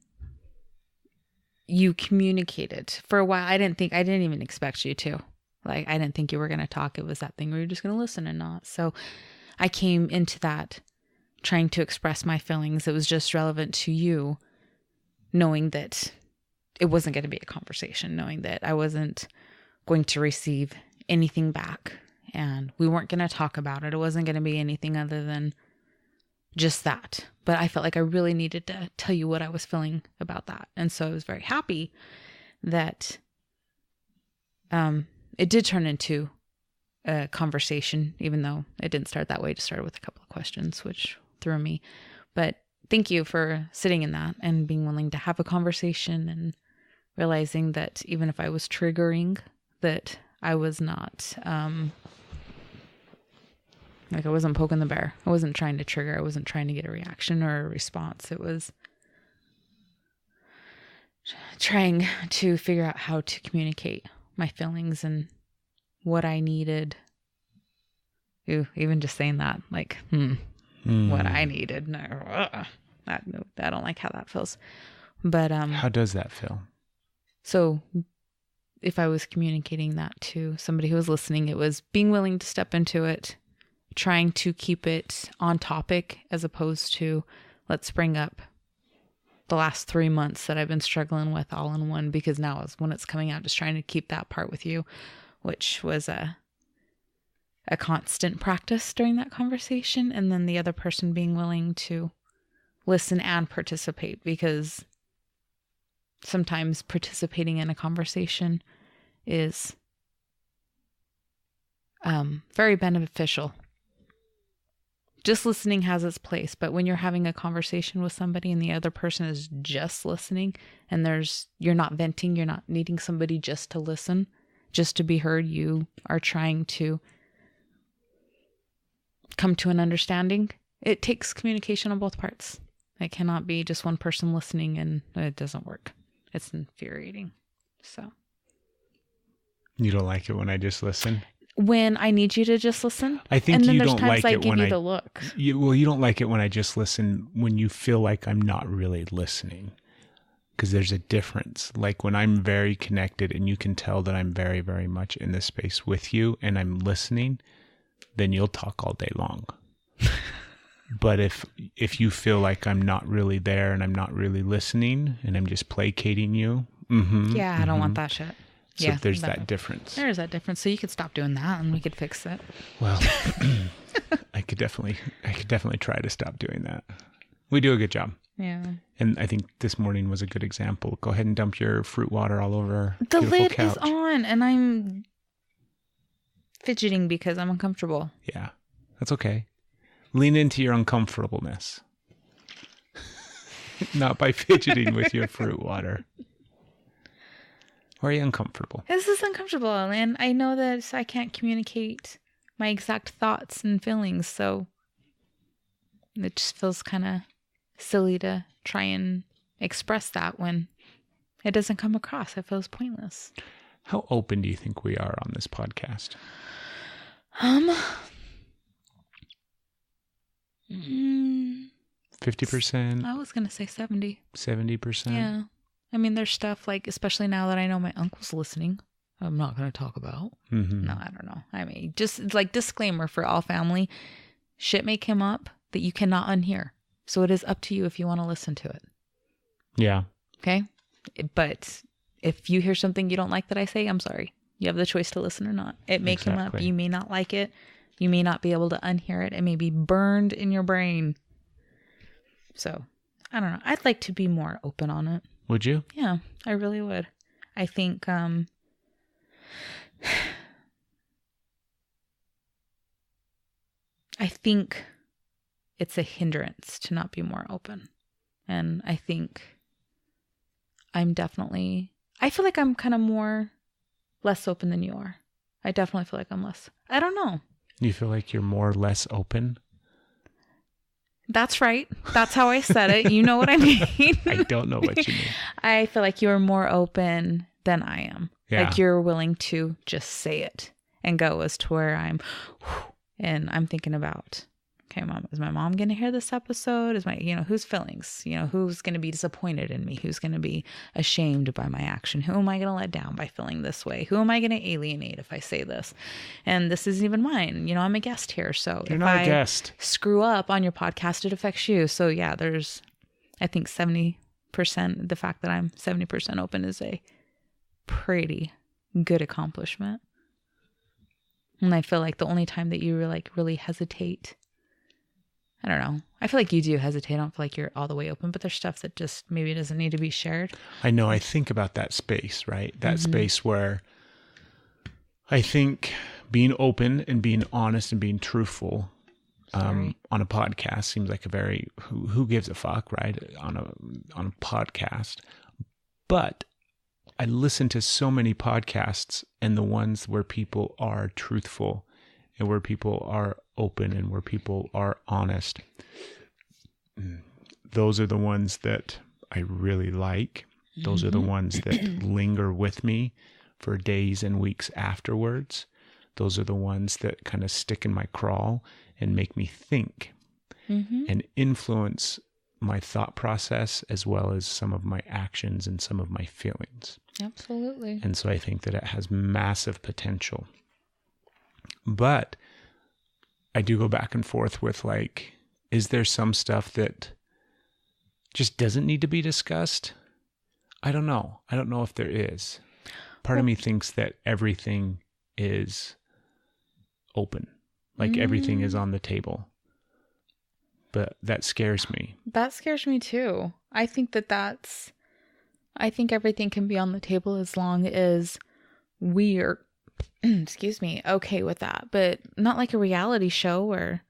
Speaker 5: you communicated for a while. I didn't even expect you to. I didn't think you were going to talk. It was that thing where you're just going to listen and not. So I came into that trying to express my feelings. It was just relevant to you, knowing that it wasn't going to be a conversation, knowing that I wasn't going to receive anything back and we weren't going to talk about it. It wasn't going to be anything other than just that. But I felt like I really needed to tell you what I was feeling about that. And so I was very happy that it did turn into a conversation, even though it didn't start that way. It just started with a couple of questions, which threw me. But thank you for sitting in that and being willing to have a conversation and realizing that even if I was triggering, that I was not, I wasn't poking the bear. I wasn't trying to trigger. I wasn't trying to get a reaction or a response. It was trying to figure out how to communicate my feelings and what I needed. Ooh, even just saying that, what I needed. No, I don't like how that feels. But
Speaker 1: how does that feel?
Speaker 5: So if I was communicating that to somebody who was listening, it was being willing to step into it, trying to keep it on topic as opposed to let's bring up the last 3 months that I've been struggling with all in one, because now is when it's coming out, just trying to keep that part with you, which was a constant practice during that conversation. And then the other person being willing to listen and participate, because sometimes participating in a conversation is very beneficial. Just listening has its place, but when you're having a conversation with somebody and the other person is just listening and you're not venting, you're not needing somebody just to listen, just to be heard, you are trying to come to an understanding. It takes communication on both parts. It cannot be just one person listening and it doesn't work. It's infuriating. So.
Speaker 1: You don't like it when I just listen?
Speaker 5: When I need you to just listen.
Speaker 1: I think you don't like it when
Speaker 5: I give you the look.
Speaker 1: You don't like it when I just listen when you feel like I'm not really listening. Because there's a difference. Like when I'm very connected and you can tell that I'm very, very much in this space with you and I'm listening, then you'll talk all day long. But if you feel like I'm not really there and I'm not really listening and I'm just placating you.
Speaker 5: I don't want that shit.
Speaker 1: So there's that difference.
Speaker 5: There is that difference. So you could stop doing that and we could fix it.
Speaker 1: Well, I could definitely try to stop doing that. We do a good job.
Speaker 5: Yeah.
Speaker 1: And I think this morning was a good example. Go ahead and dump your fruit water all over
Speaker 5: the lid
Speaker 1: couch.
Speaker 5: Is on and I'm fidgeting because I'm uncomfortable.
Speaker 1: Yeah, that's okay. Lean into your uncomfortableness. Not by fidgeting with your fruit water. Or are you uncomfortable?
Speaker 5: This is uncomfortable, and I know that I can't communicate my exact thoughts and feelings, so it just feels kind of silly to try and express that when it doesn't come across. It feels pointless.
Speaker 1: How open do you think we are on this podcast? 50%?
Speaker 5: I was going to say 70.
Speaker 1: 70%?
Speaker 5: Yeah. I mean, there's stuff like, especially now that I know my uncle's listening, I'm not going to talk about. No, I don't know. I mean, just like disclaimer for all family, shit may come up that you cannot unhear. So it is up to you if you want to listen to it.
Speaker 1: Yeah.
Speaker 5: Okay. But if you hear something you don't like that I say, I'm sorry. You have the choice to listen or not. It may come up. You may not like it. You may not be able to unhear it. It may be burned in your brain. So I don't know. I'd like to be more open on it.
Speaker 1: Would you?
Speaker 5: Yeah, I really would. I think it's a hindrance to not be more open. And I think I feel like I'm kind of less open than you are. I definitely feel like I'm less. I don't know.
Speaker 1: You feel like you're more or less open?
Speaker 5: That's right. That's how I said it. You know what I mean?
Speaker 1: I don't know what you mean.
Speaker 5: I feel like you're more open than I am.
Speaker 1: Yeah.
Speaker 5: Like you're willing to just say it and go as to where I'm thinking about, okay, Mom, is my mom going to hear this episode? Is whose feelings, who's going to be disappointed in me? Who's going to be ashamed by my action? Who am I going to let down by feeling this way? Who am I going to alienate if I say this? And this isn't even mine. I'm a guest here. So
Speaker 1: you're not a guest.
Speaker 5: Screw up on your podcast, it affects you. So yeah, there's, I think 70%, the fact that I'm 70% open is a pretty good accomplishment. And I feel like the only time that you really hesitate, I don't know. I feel like you do hesitate. I don't feel like you're all the way open, but there's stuff that just maybe doesn't need to be shared.
Speaker 1: I know. I think about that space, right? That space where I think being open and being honest and being truthful on a podcast seems like a very, who gives a fuck, right? On a podcast. But I listen to so many podcasts, and the ones where people are truthful and where people are open and where people are honest, those are the ones that I really like. Those are the ones that linger with me for days and weeks afterwards. Those are the ones that kind of stick in my craw and make me think and influence my thought process as well as some of my actions and some of my feelings.
Speaker 5: Absolutely.
Speaker 1: And so I think that it has massive potential. But I do go back and forth with is there some stuff that just doesn't need to be discussed? I don't know. I don't know if there is. Part of me thinks that everything is open. Everything is on the table. But that scares me.
Speaker 5: That scares me too. I think I think everything can be on the table as long as we are excuse me, okay with that, but not like a reality show or,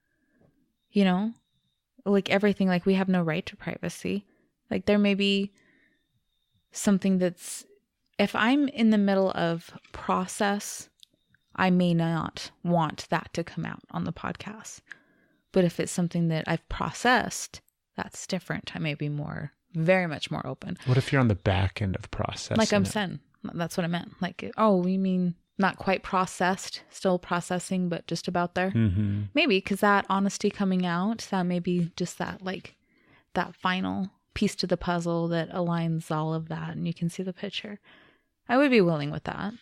Speaker 5: you know, like everything, like we have no right to privacy. Like there may be something that's, if I'm in the middle of process, I may not want that to come out on the podcast. But if it's something that I've processed, that's different. I may be very much more open.
Speaker 1: What if you're on the back end of process?
Speaker 5: Like I'm saying, that's what I meant. Like, oh, you mean not quite processed, still processing, but just about there?
Speaker 1: Mm-hmm.
Speaker 5: Maybe because that honesty coming out, that may be just that, like, that final piece to the puzzle that aligns all of that and you can see the picture. I would be willing with that.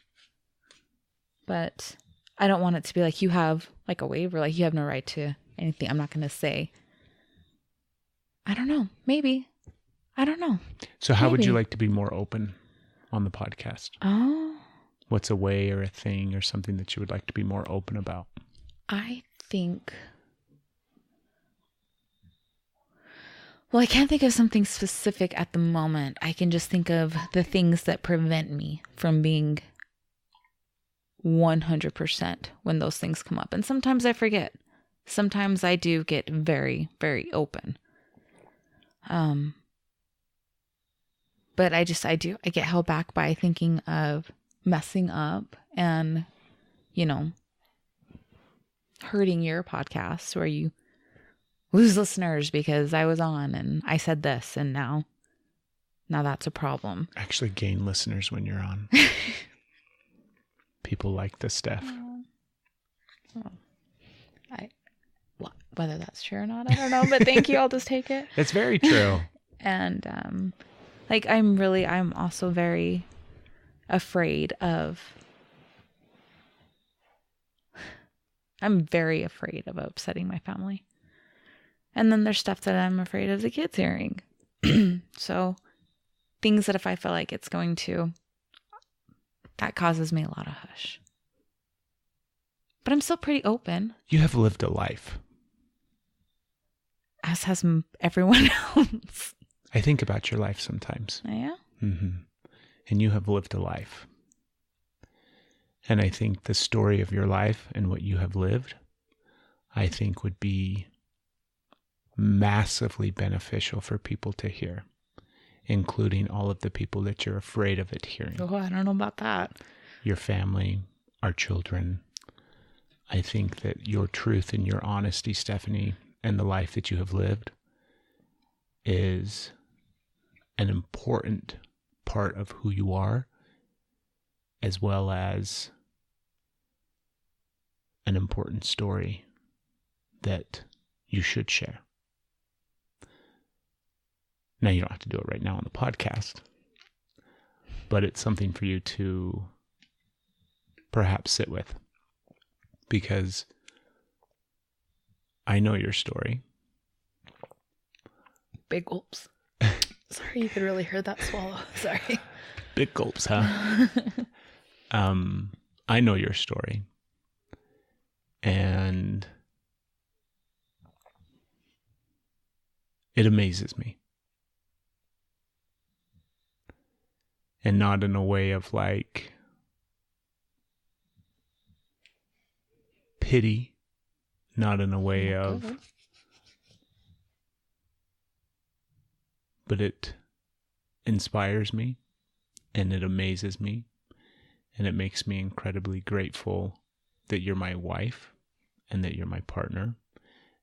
Speaker 5: But I don't want it to be like you have like a waiver, like you have no right to anything. I'm not going to say. I don't know. Maybe. I don't know.
Speaker 1: So how would you like to be more open on the podcast?
Speaker 5: Oh.
Speaker 1: What's a way or a thing or something that you would like to be more open about?
Speaker 5: I think... Well, I can't think of something specific at the moment. I can just think of the things that prevent me from being 100% when those things come up. And sometimes I forget. Sometimes I do get very, very open. But I get held back by thinking of messing up and, you know, hurting your podcast where you lose listeners because I was on and I said this and now that's a problem.
Speaker 1: Actually gain listeners when you're on. People like this stuff.
Speaker 5: Whether that's true or not, I don't know, but thank you. I'll just take it.
Speaker 1: It's very true.
Speaker 5: And like I'm also very afraid of upsetting my family. And then there's stuff that I'm afraid of the kids hearing. So things that if I feel like it's going to, that causes me a lot of hush. But I'm still pretty open.
Speaker 1: You have lived a life.
Speaker 5: As has everyone else.
Speaker 1: I think about your life sometimes.
Speaker 5: Yeah?
Speaker 1: Mm-hmm. And you have lived a life. And I think the story of your life and what you have lived, I think would be massively beneficial for people to hear, including all of the people that you're afraid of it hearing.
Speaker 5: Oh, I don't know about that.
Speaker 1: Your family, our children. I think that your truth and your honesty, Stephanie, and the life that you have lived is an important part of who you are, as well as an important story that you should share. Now, you don't have to do it right now on the podcast, but it's something for you to perhaps sit with, because I know your story.
Speaker 5: Big gulps. Sorry, you could really hear that swallow. Sorry.
Speaker 1: Big gulps, huh? I know your story. And it amazes me. And not in a way of like pity, not in a way of, but it inspires me and it amazes me and it makes me incredibly grateful that you're my wife and that you're my partner,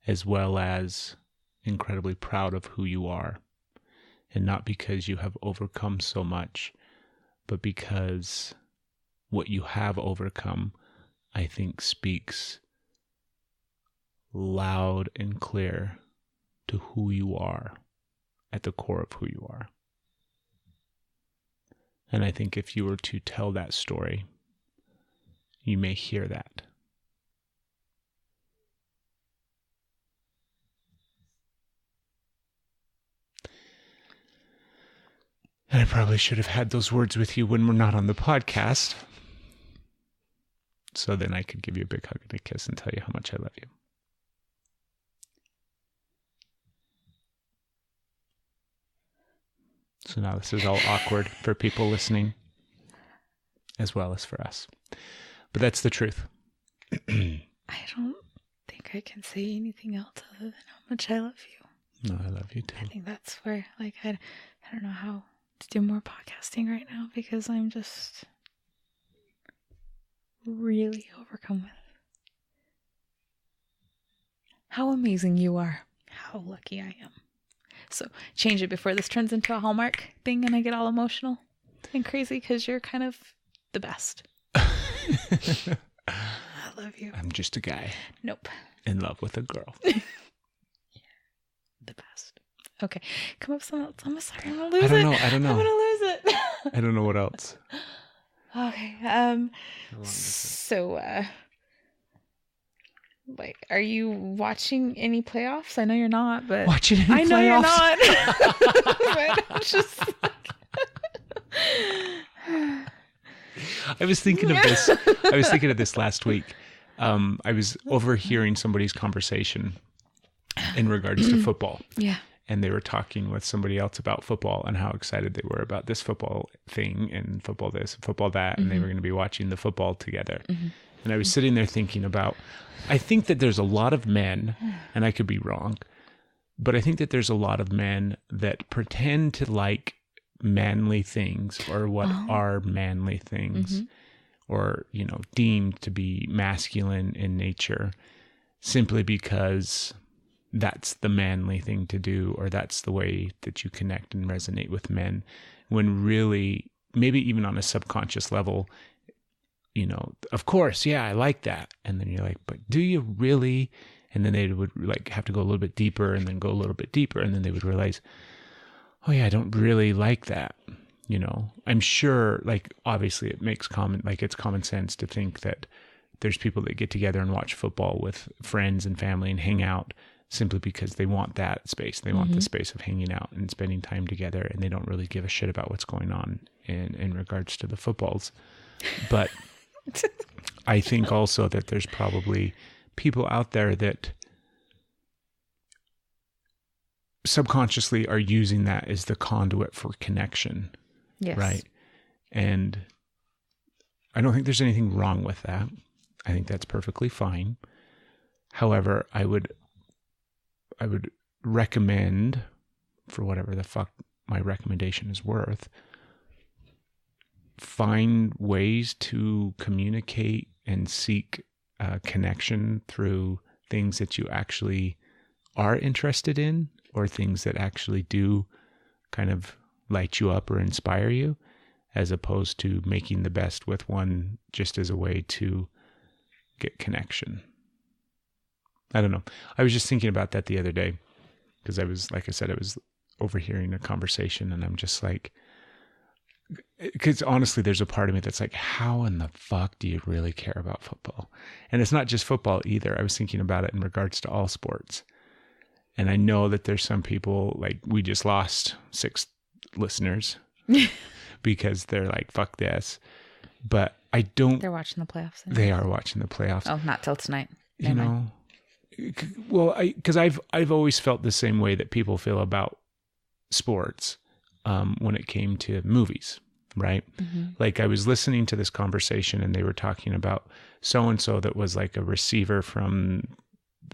Speaker 1: as well as incredibly proud of who you are. And not because you have overcome so much, but because what you have overcome, I think, speaks loud and clear to who you are, at the core of who you are. And I think if you were to tell that story, you may hear that. And I probably should have had those words with you when we're not on the podcast. So then I could give you a big hug and a kiss and tell you how much I love you. So now this is all awkward for people listening, as well as for us. But that's the truth.
Speaker 5: I don't think I can say anything else other than how much I love you.
Speaker 1: No, I love you too.
Speaker 5: I think that's where, like, I don't know how to do more podcasting right now because I'm just really overcome with how amazing you are, how lucky I am. So change it before this turns into a Hallmark thing and I get all emotional and crazy because you're kind of the best. I love you.
Speaker 1: I'm just a guy
Speaker 5: Nope.
Speaker 1: in love with a girl.
Speaker 5: The best. Okay. Come up with something else. I'm sorry. I'm going to lose it.
Speaker 1: I don't know.
Speaker 5: I'm going to lose it.
Speaker 1: I don't know what else.
Speaker 5: Okay. So, like, are you watching any playoffs? I know you're not, but
Speaker 1: Watching any
Speaker 5: I know
Speaker 1: playoffs?
Speaker 5: you're not. But I'm just
Speaker 1: I was thinking of this. I was thinking of this last week. I was overhearing somebody's conversation in regards to football.
Speaker 5: yeah.
Speaker 1: And they were talking with somebody else about football and how excited they were about this football thing and football this and football that. And they were going to be watching the football together. And I was sitting there thinking about, I think that there's a lot of men, and I could be wrong, but I think that there's a lot of men that pretend to like manly things or what are manly things or, you know, deemed to be masculine in nature simply because that's the manly thing to do, or that's the way that you connect and resonate with men, when really, maybe even on a subconscious level, you know, of course, yeah, I like that. And then you're like, but do you really? And then they would like have to go a little bit deeper and then go a little bit deeper. And then they would realize, oh yeah, I don't really like that. You know, I'm sure, like, obviously it makes it's common sense to think that there's people that get together and watch football with friends and family and hang out simply because they want that space. They want the space of hanging out and spending time together, and they don't really give a shit about what's going on in regards to the footballs. But I think also that there's probably people out there that subconsciously are using that as the conduit for connection.
Speaker 5: Yes.
Speaker 1: Right. And I don't think there's anything wrong with that. I think that's perfectly fine. However, I would recommend, for whatever the fuck my recommendation is worth, find ways to communicate and seek connection through things that you actually are interested in, or things that actually do kind of light you up or inspire you, as opposed to making the best with one just as a way to get connection. I don't know. I was just thinking about that the other day because I was, like I said, I was overhearing a conversation, and I'm just like, because honestly, there's a part of me that's like, how in the fuck do you really care about football? And it's not just football either. I was thinking about it in regards to all sports. And I know that there's some people, like, we just lost 6 listeners because they're like, fuck this. But I don't.
Speaker 5: They're watching the playoffs.
Speaker 1: They are watching the playoffs.
Speaker 5: Oh, not till tonight.
Speaker 1: You know, well, because I've always felt the same way that people feel about sports when it came to movies, right? Like, I was listening to this conversation and they were talking about so-and-so that was like a receiver from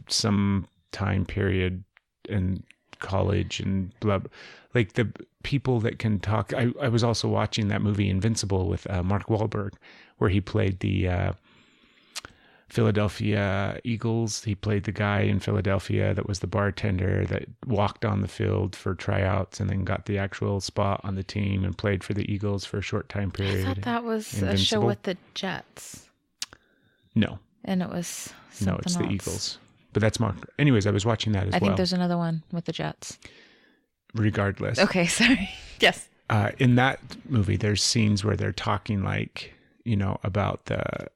Speaker 1: some time period in college and blah, like the people that can talk. I was also watching that movie Invincible with Mark Wahlberg, where he played the Philadelphia Eagles. He played the guy in Philadelphia that was the bartender that walked on the field for tryouts and then got the actual spot on the team and played for the Eagles for a short time period.
Speaker 5: I thought that was
Speaker 1: Invincible.
Speaker 5: a show with the Jets.
Speaker 1: No.
Speaker 5: And it was
Speaker 1: No, it's the
Speaker 5: else.
Speaker 1: Eagles. But that's Mark. Anyways, I was watching that as well.
Speaker 5: I think there's another one with the Jets.
Speaker 1: Regardless.
Speaker 5: Okay, sorry. Yes.
Speaker 1: In that movie, there's scenes where they're talking, like, you know, about the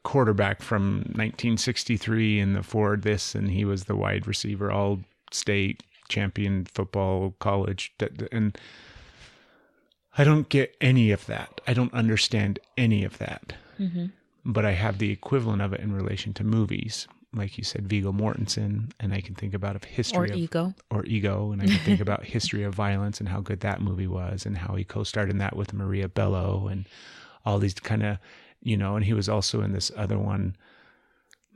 Speaker 1: quarterback from 1963 and the Ford this, and he was the wide receiver, all state champion football college. And I don't get any of that. I don't understand any of that. But I have the equivalent of it in relation to movies. Like you said, Viggo Mortensen, and I can think about a history of Ego, and I can think about History of Violence and how good that movie was, and how he co-starred in that with Maria Bello, and all these kind of, and he was also in this other one,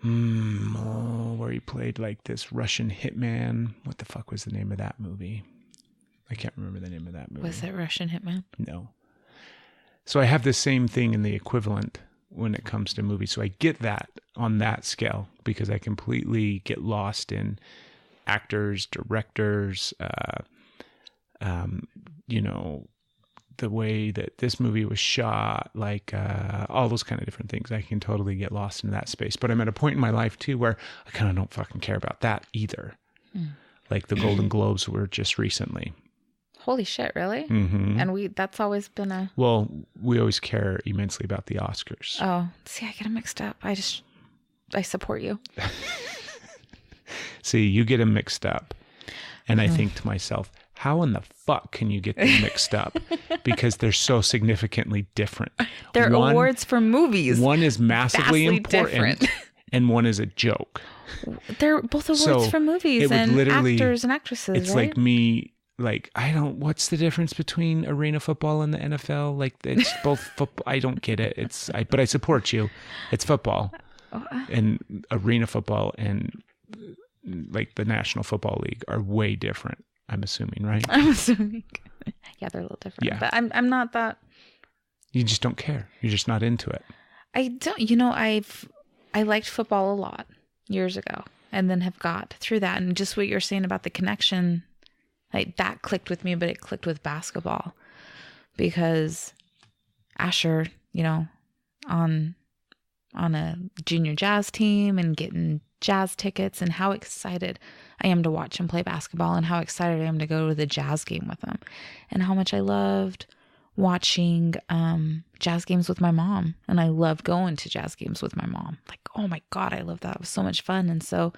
Speaker 1: where he played like this Russian hitman. What the fuck was the name of that movie? I can't remember the name of that movie.
Speaker 5: Was it Russian Hitman?
Speaker 1: No. So I have the same thing in the equivalent when it comes to movies. So I get that on that scale because I completely get lost in actors, directors, the way that this movie was shot, like all those kind of different things. I can totally get lost in that space. But I'm at a point in my life too where I kind of don't fucking care about that either. Like the Golden Globes were just recently.
Speaker 5: Holy shit, really?
Speaker 1: Mm-hmm.
Speaker 5: And that's always been a...
Speaker 1: Well, we always care immensely about the Oscars.
Speaker 5: Oh, see, I get them mixed up. I support you.
Speaker 1: See, you get them mixed up. And I think to myself, how in the fuck can you get them mixed up? Because they're so significantly different.
Speaker 5: They're awards for movies.
Speaker 1: One is massively important and one is a joke.
Speaker 5: They're both awards for movies and actors and actresses,
Speaker 1: it's
Speaker 5: right?
Speaker 1: like me, what's the difference between arena football and the NFL? Like, it's both football. I don't get it. But I support you. It's football. And arena football and like the National Football League are way different. I'm assuming, right?
Speaker 5: I'm assuming. Yeah, they're a little different. Yeah. But I'm not that.
Speaker 1: You just don't care. You're just not into it.
Speaker 5: I don't. I liked football a lot years ago, and then have got through that. And just what you're saying about the connection, like that clicked with me, but it clicked with basketball because Asher, on a junior jazz team and getting jazz tickets, and how excited I am to watch him play basketball, and how excited I am to go to the jazz game with him, and how much I loved watching jazz games with my mom. And I loved going to jazz games with my mom. Like, oh my God, I love that. It was so much fun. And so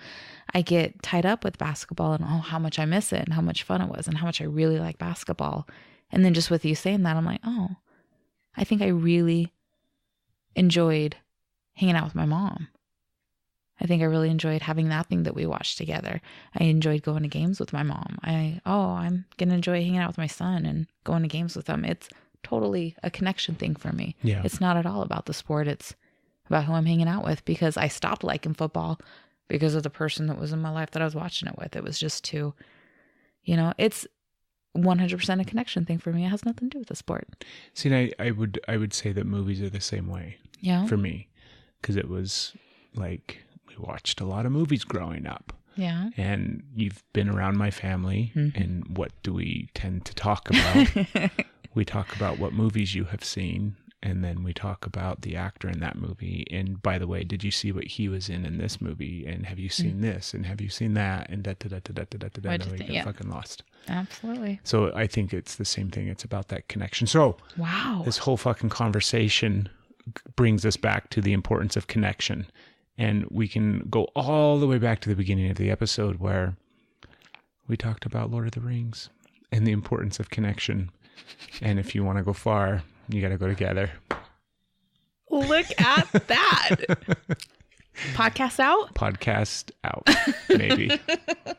Speaker 5: I get tied up with basketball and how much I miss it and how much fun it was and how much I really like basketball. And then just with you saying that, I'm like, oh, I think I really enjoyed hanging out with my mom. I think I really enjoyed having that thing that we watched together. I enjoyed going to games with my mom. I'm going to enjoy hanging out with my son and going to games with him. It's totally a connection thing for me.
Speaker 1: Yeah. It's
Speaker 5: not at all about the sport. It's about who I'm hanging out with, because I stopped liking football because of the person that was in my life that I was watching it with. It was just too, it's 100% a connection thing for me. It has nothing to do with the sport.
Speaker 1: See, I would say that movies are the same way.
Speaker 5: Yeah.
Speaker 1: For me, because it was like, we watched a lot of movies growing up.
Speaker 5: Yeah.
Speaker 1: And you've been around my family, and what do we tend to talk about? We talk about what movies you have seen, and then we talk about the actor in that movie. And by the way, did you see what he was in this movie? And have you seen this? And have you seen that? And we get fucking lost.
Speaker 5: Absolutely.
Speaker 1: So I think it's the same thing. It's about that connection. So
Speaker 5: wow,
Speaker 1: this whole fucking conversation brings us back to the importance of connection. And we can go all the way back to the beginning of the episode where we talked about Lord of the Rings and the importance of connection. And if you want to go far, you got to go together.
Speaker 5: Look at that. Podcast out?
Speaker 1: Podcast out, maybe.
Speaker 5: That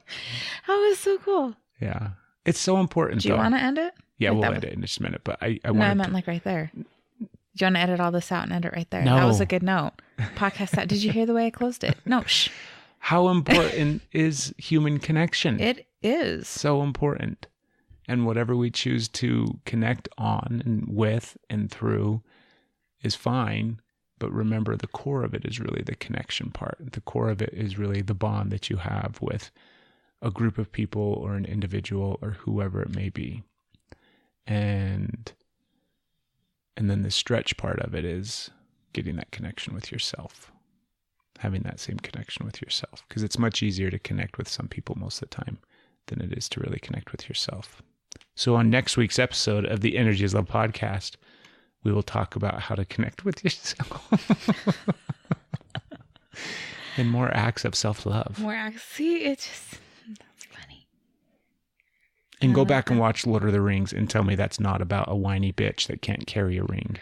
Speaker 5: was so cool.
Speaker 1: Yeah. It's so important.
Speaker 5: Do you want to end it?
Speaker 1: Yeah,
Speaker 5: like
Speaker 1: we'll end it in just a minute. But I
Speaker 5: meant like right there. Do you want to edit all this out and end it right there?
Speaker 1: No.
Speaker 5: That was a good note. Podcast out. Did you hear the way I closed it? No. Shh.
Speaker 1: How important is human connection?
Speaker 5: It is.
Speaker 1: So important. And whatever we choose to connect on and with and through is fine. But remember, the core of it is really the connection part. The core of it is really the bond that you have with a group of people or an individual or whoever it may be. And then the stretch part of it is getting that connection with yourself, having that same connection with yourself, because it's much easier to connect with some people most of the time than it is to really connect with yourself. So on next week's episode of the Energy is Love podcast, we will talk about how to connect with yourself and more acts of self-love.
Speaker 5: More acts. See, it's just, that's funny.
Speaker 1: And go back and watch Lord of the Rings and tell me that's not about a whiny bitch that can't carry a ring.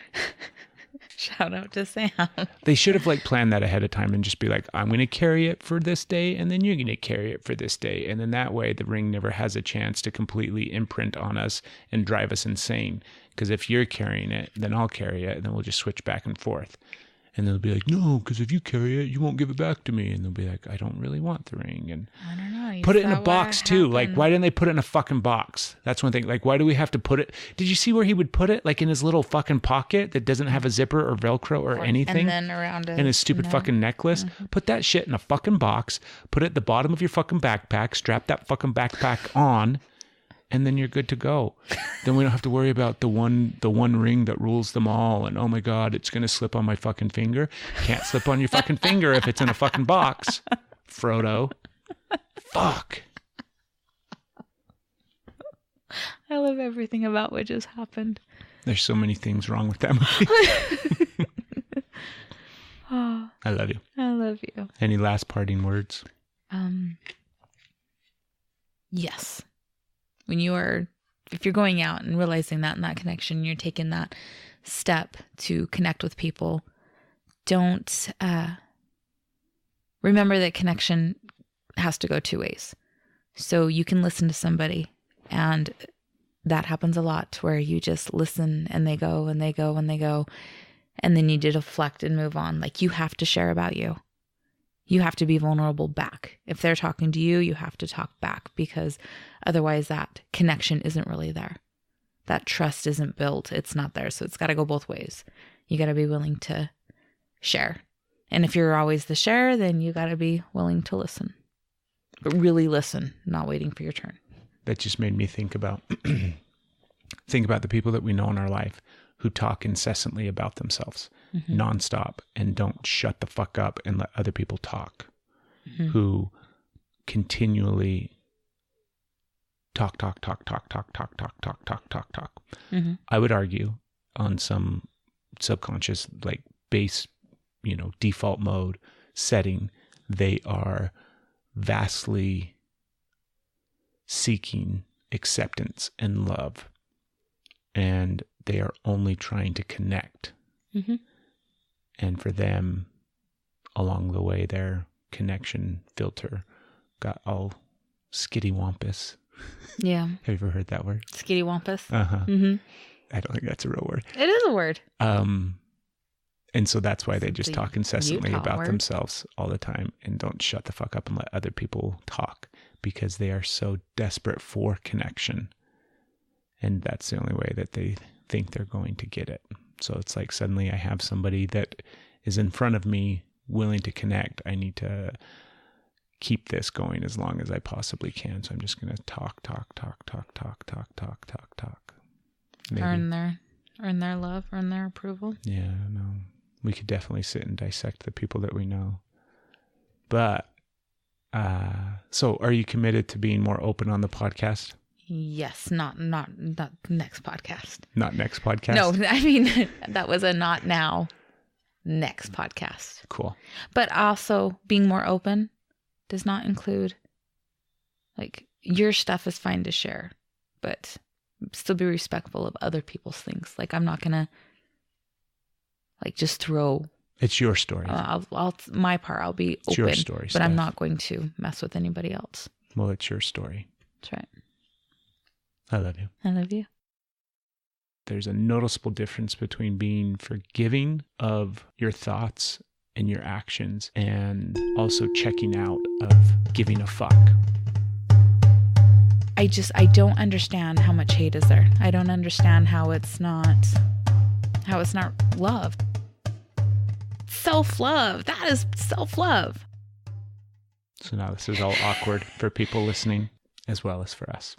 Speaker 5: Shout out to Sam.
Speaker 1: They should have like planned that ahead of time and just be like, I'm going to carry it for this day, and then you're going to carry it for this day. And then that way the ring never has a chance to completely imprint on us and drive us insane. Because if you're carrying it, then I'll carry it, and then we'll just switch back and forth. And they'll be like, no, because if you carry it, you won't give it back to me. And they'll be like, I don't really want the ring. And
Speaker 5: I don't know.
Speaker 1: put it in a box too. Like, why didn't they put it in a fucking box? That's one thing. Like, why do we have to put it? Did you see where he would put it? Like in his little fucking pocket that doesn't have a zipper or Velcro or anything.
Speaker 5: And then around it.
Speaker 1: And his stupid fucking necklace. Mm-hmm. Put that shit in a fucking box. Put it at the bottom of your fucking backpack. Strap that fucking backpack on. And then you're good to go. Then we don't have to worry about the one ring that rules them all. And oh my God, it's going to slip on my fucking finger. Can't slip on your fucking finger if it's in a fucking box, Frodo. Fuck.
Speaker 5: I love everything about what just happened.
Speaker 1: There's so many things wrong with that movie.
Speaker 5: Oh,
Speaker 1: I love you.
Speaker 5: I love you.
Speaker 1: Any last parting words?
Speaker 5: Yes. If you're going out and realizing that in that connection, you're taking that step to connect with people, don't remember that connection has to go two ways. So you can listen to somebody, and that happens a lot where you just listen and they go and they go and they go, and then you deflect and move on. Like, you have to share about you. You have to be vulnerable back. If they're talking to you, you have to talk back, because otherwise that connection isn't really there. That trust isn't built. It's not there. So it's got to go both ways. You got to be willing to share. And if you're always the sharer, then you got to be willing to listen. But really listen, not waiting for your turn.
Speaker 1: That just made me think about the people that we know in our life who talk incessantly about themselves, nonstop, and don't shut the fuck up and let other people talk, who continually talk. I would argue on some subconscious, like base, default mode setting, they are vastly seeking acceptance and love, and they are only trying to connect. And for them, along the way, their connection filter got all skittywampus.
Speaker 5: Yeah.
Speaker 1: Have you ever heard that word?
Speaker 5: Skittywampus.
Speaker 1: I don't think that's a real word.
Speaker 5: It is a word.
Speaker 1: And so that's why they just
Speaker 5: The
Speaker 1: talk incessantly
Speaker 5: Utah
Speaker 1: about
Speaker 5: word.
Speaker 1: themselves all the time and don't shut the fuck up and let other people talk, because they are so desperate for connection. And that's the only way that they think they're going to get it. So it's like suddenly I have somebody that is in front of me willing to connect. I need to keep this going as long as I possibly can. So I'm just going to talk. Maybe.
Speaker 5: Earn their love, earn their approval.
Speaker 1: Yeah, no. We could definitely sit and dissect the people that we know. But, so are you committed to being more open on the podcast?
Speaker 5: Yes, not next podcast.
Speaker 1: Not next podcast?
Speaker 5: No, I mean, that was a not now, next podcast.
Speaker 1: Cool.
Speaker 5: But also, being more open does not include, like, your stuff is fine to share, but still be respectful of other people's things. Like, I'm not going to, like, just throw.
Speaker 1: It's your story.
Speaker 5: I'll my part, I'll be
Speaker 1: It's
Speaker 5: open,
Speaker 1: your story,
Speaker 5: but
Speaker 1: Steph.
Speaker 5: I'm not going to mess with anybody else.
Speaker 1: Well, it's your story.
Speaker 5: That's right.
Speaker 1: I love you.
Speaker 5: I love you.
Speaker 1: There's a noticeable difference between being forgiving of your thoughts and your actions and also checking out of giving a fuck.
Speaker 5: I don't understand how much hate is there. I don't understand how it's not love. Self-love. That is self-love.
Speaker 1: So now this is all awkward for people listening as well as for us.